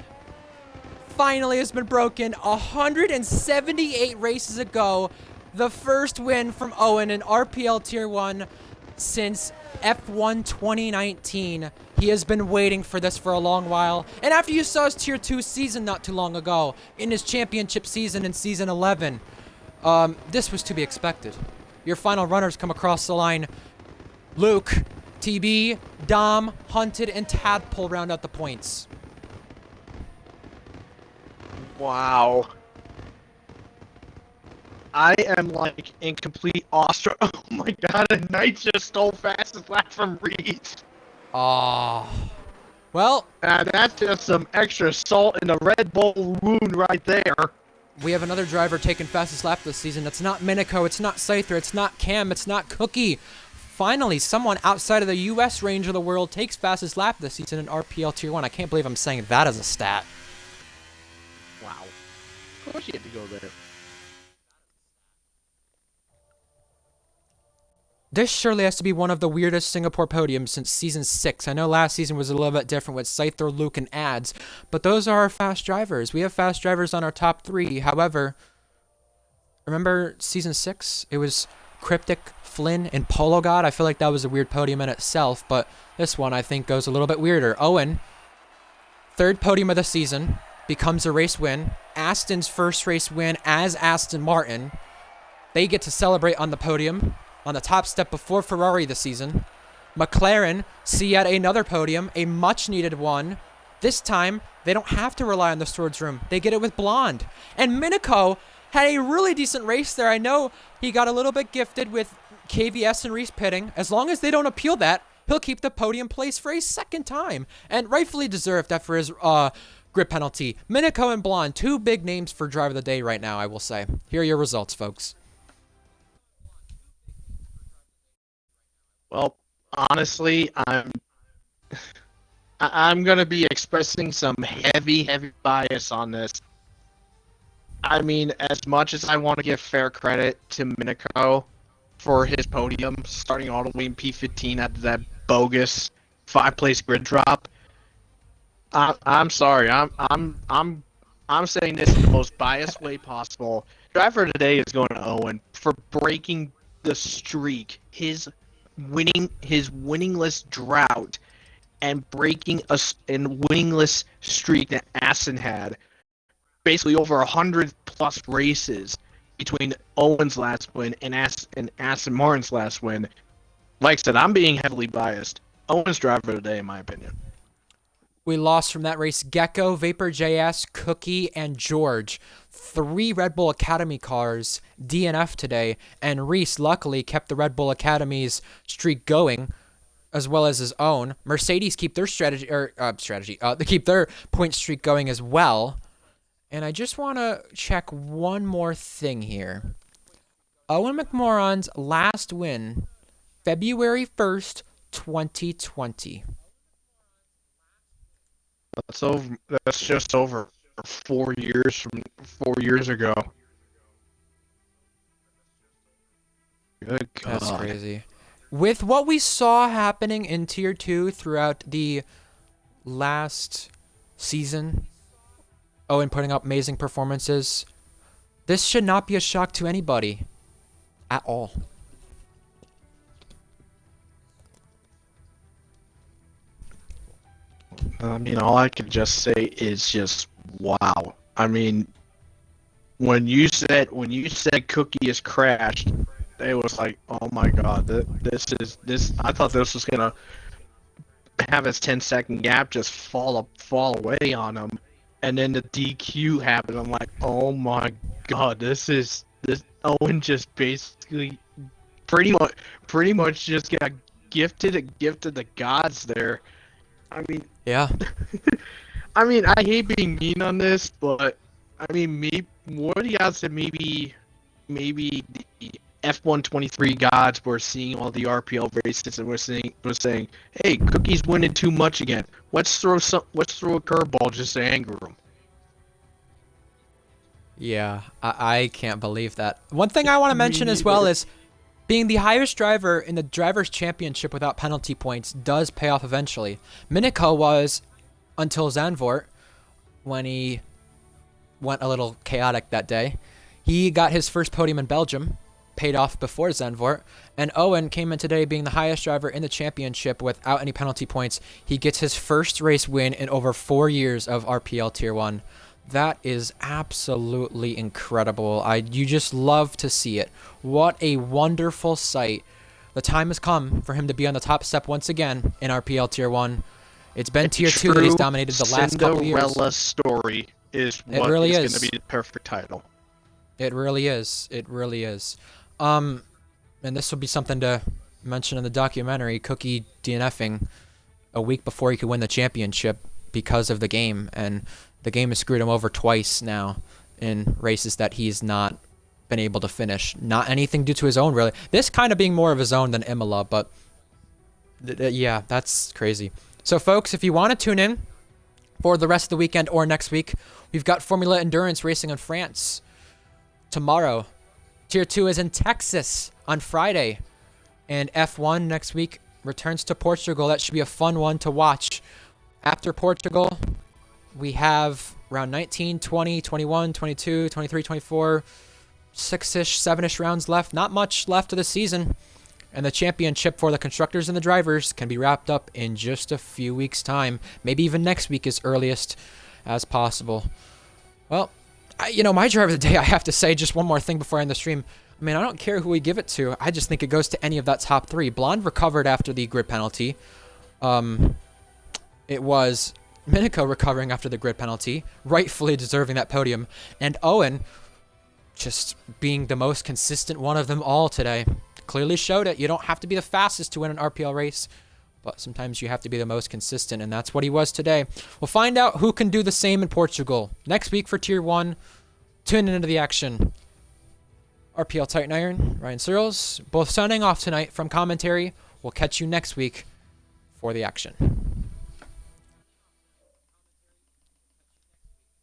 finally has been broken. 178 races ago, the first win from Owen in RPL Tier 1 since F1 2019. He has been waiting for this for a long while. And after you saw his Tier 2 season not too long ago, in his championship season in Season 11, this was to be expected. Your final runners come across the line. Luke, TB, Dom, Hunted, and Tadpole round out the points. Wow. I am like in complete awestruck. Oh my god, and Knight just stole fastest lap from Reese. Well, that's just some extra salt in the Red Bull wound right there. We have another driver taking fastest lap this season. It's not Miniko, it's not Scyther, it's not Cam, it's not Cookie. Finally, someone outside of the US range of the world takes fastest lap this season in RPL Tier 1. I can't believe I'm saying that as a stat. Wow. Of course you had to go there. This surely has to be one of the weirdest Singapore podiums since season 6. I know last season was a little bit different with Scyther, Luke, and Ads, but those are our fast drivers. We have fast drivers on our top 3. However, remember season 6? It was Cryptic, Flynn, and Polo God. I feel like that was a weird podium in itself, but this one I think goes a little bit weirder. Owen, third podium of the season, becomes a race win. Aston's first race win as Aston Martin. They get to celebrate on the podium, on the top step before Ferrari this season. McLaren see yet another podium, a much-needed one. This time, they don't have to rely on the storage room. They get it with Blonde. And Minico had a really decent race there. I know he got a little bit gifted with KVS and Reese pitting. As long as they don't appeal that, he'll keep the podium place for a second time. And rightfully deserved after his grip penalty. Minico and Blonde, 2 big names for driver of the day right now, I will say. Here are your results, folks. Well, honestly, I'm gonna be expressing some heavy bias on this. I mean, as much as I want to give fair credit to Minico for his podium, starting all the way in P15 after that bogus 5-place grid drop, I'm sorry. I'm saying this in the most biased way possible. Driver today is going to Owen for breaking the streak, his winningless drought, and breaking a winningless streak that Aston had. Basically over 100 plus races between Owen's last win and Aston Martin's last win. Like I said, I'm being heavily biased. Owen's driver today, in my opinion. We lost from that race Gecko, Vapor JS, Cookie, and George. 3 Red Bull Academy cars DNF today, and Reese luckily kept the Red Bull Academy's streak going, as well as his own. Mercedes keep their they keep their point streak going as well. And I just want to check one more thing here. Owen McMoran's last win, February 1st, 2020. That's just over 4 years from 4 years ago. Good God. That's crazy. With what we saw happening in Tier 2 throughout the last season, Owen putting up amazing performances, this should not be a shock to anybody at all. I mean, all I can just say is just wow. I mean, when you said Cookie is crashed, it was like, oh my God, this. I thought this was gonna have his 10-second gap just fall away on him, and then the DQ happened. I'm like, oh my God, this Owen just basically pretty much just got gifted the gods there. I mean, Yeah. I mean, I hate being mean on this, but I mean, what are the odds that maybe the F123 gods were seeing all the RPL races and were saying, hey, Cookie's winning too much again. Let's throw a curveball just to anger him. Yeah, I can't believe that. One thing I want to mention as well is being the highest driver in the Drivers' Championship without penalty points does pay off eventually. Minico was until Zandvoort, when he went a little chaotic that day. He got his first podium in Belgium, paid off before Zandvoort, and Owen came in today being the highest driver in the championship without any penalty points. He gets his first race win in over 4 years of RPL Tier 1. That is absolutely incredible. You just love to see it. What a wonderful sight. The time has come for him to be on the top step once again in RPL Tier 1. It's been Tier 2 that he's dominated the last couple of years. Cinderella story is what really is is going to be the perfect title. It really is. It really is. And this will be something to mention in the documentary, Cookie DNFing a week before he could win the championship because of the game, and the game has screwed him over twice now in races that he's not been able to finish. Not anything due to his own, really. This kind of being more of his own than Imola, but yeah, that's crazy. So, folks, if you want to tune in for the rest of the weekend or next week, we've got Formula Endurance racing in France tomorrow. Tier 2 is in Texas on Friday. And F1 next week returns to Portugal. That should be a fun one to watch. After Portugal, we have round 19, 20, 21, 22, 23, 24, 6-ish, 7-ish rounds left. Not much left of the season. And the championship for the constructors and the drivers can be wrapped up in just a few weeks' time. Maybe even next week as earliest as possible. Well, my driver of the day, I have to say just one more thing before I end the stream. I mean, I don't care who we give it to. I just think it goes to any of that top three. Blonde recovered after the grid penalty. It was Minico recovering after the grid penalty, rightfully deserving that podium. And Owen just being the most consistent one of them all today. Clearly showed it. You don't have to be the fastest to win an RPL race, but sometimes you have to be the most consistent, and that's what he was today. We'll find out who can do the same in Portugal next week for Tier 1. Tune into the action. RPL Titan Iron, Ryan Searles, both signing off tonight from commentary. We'll catch you next week for the action.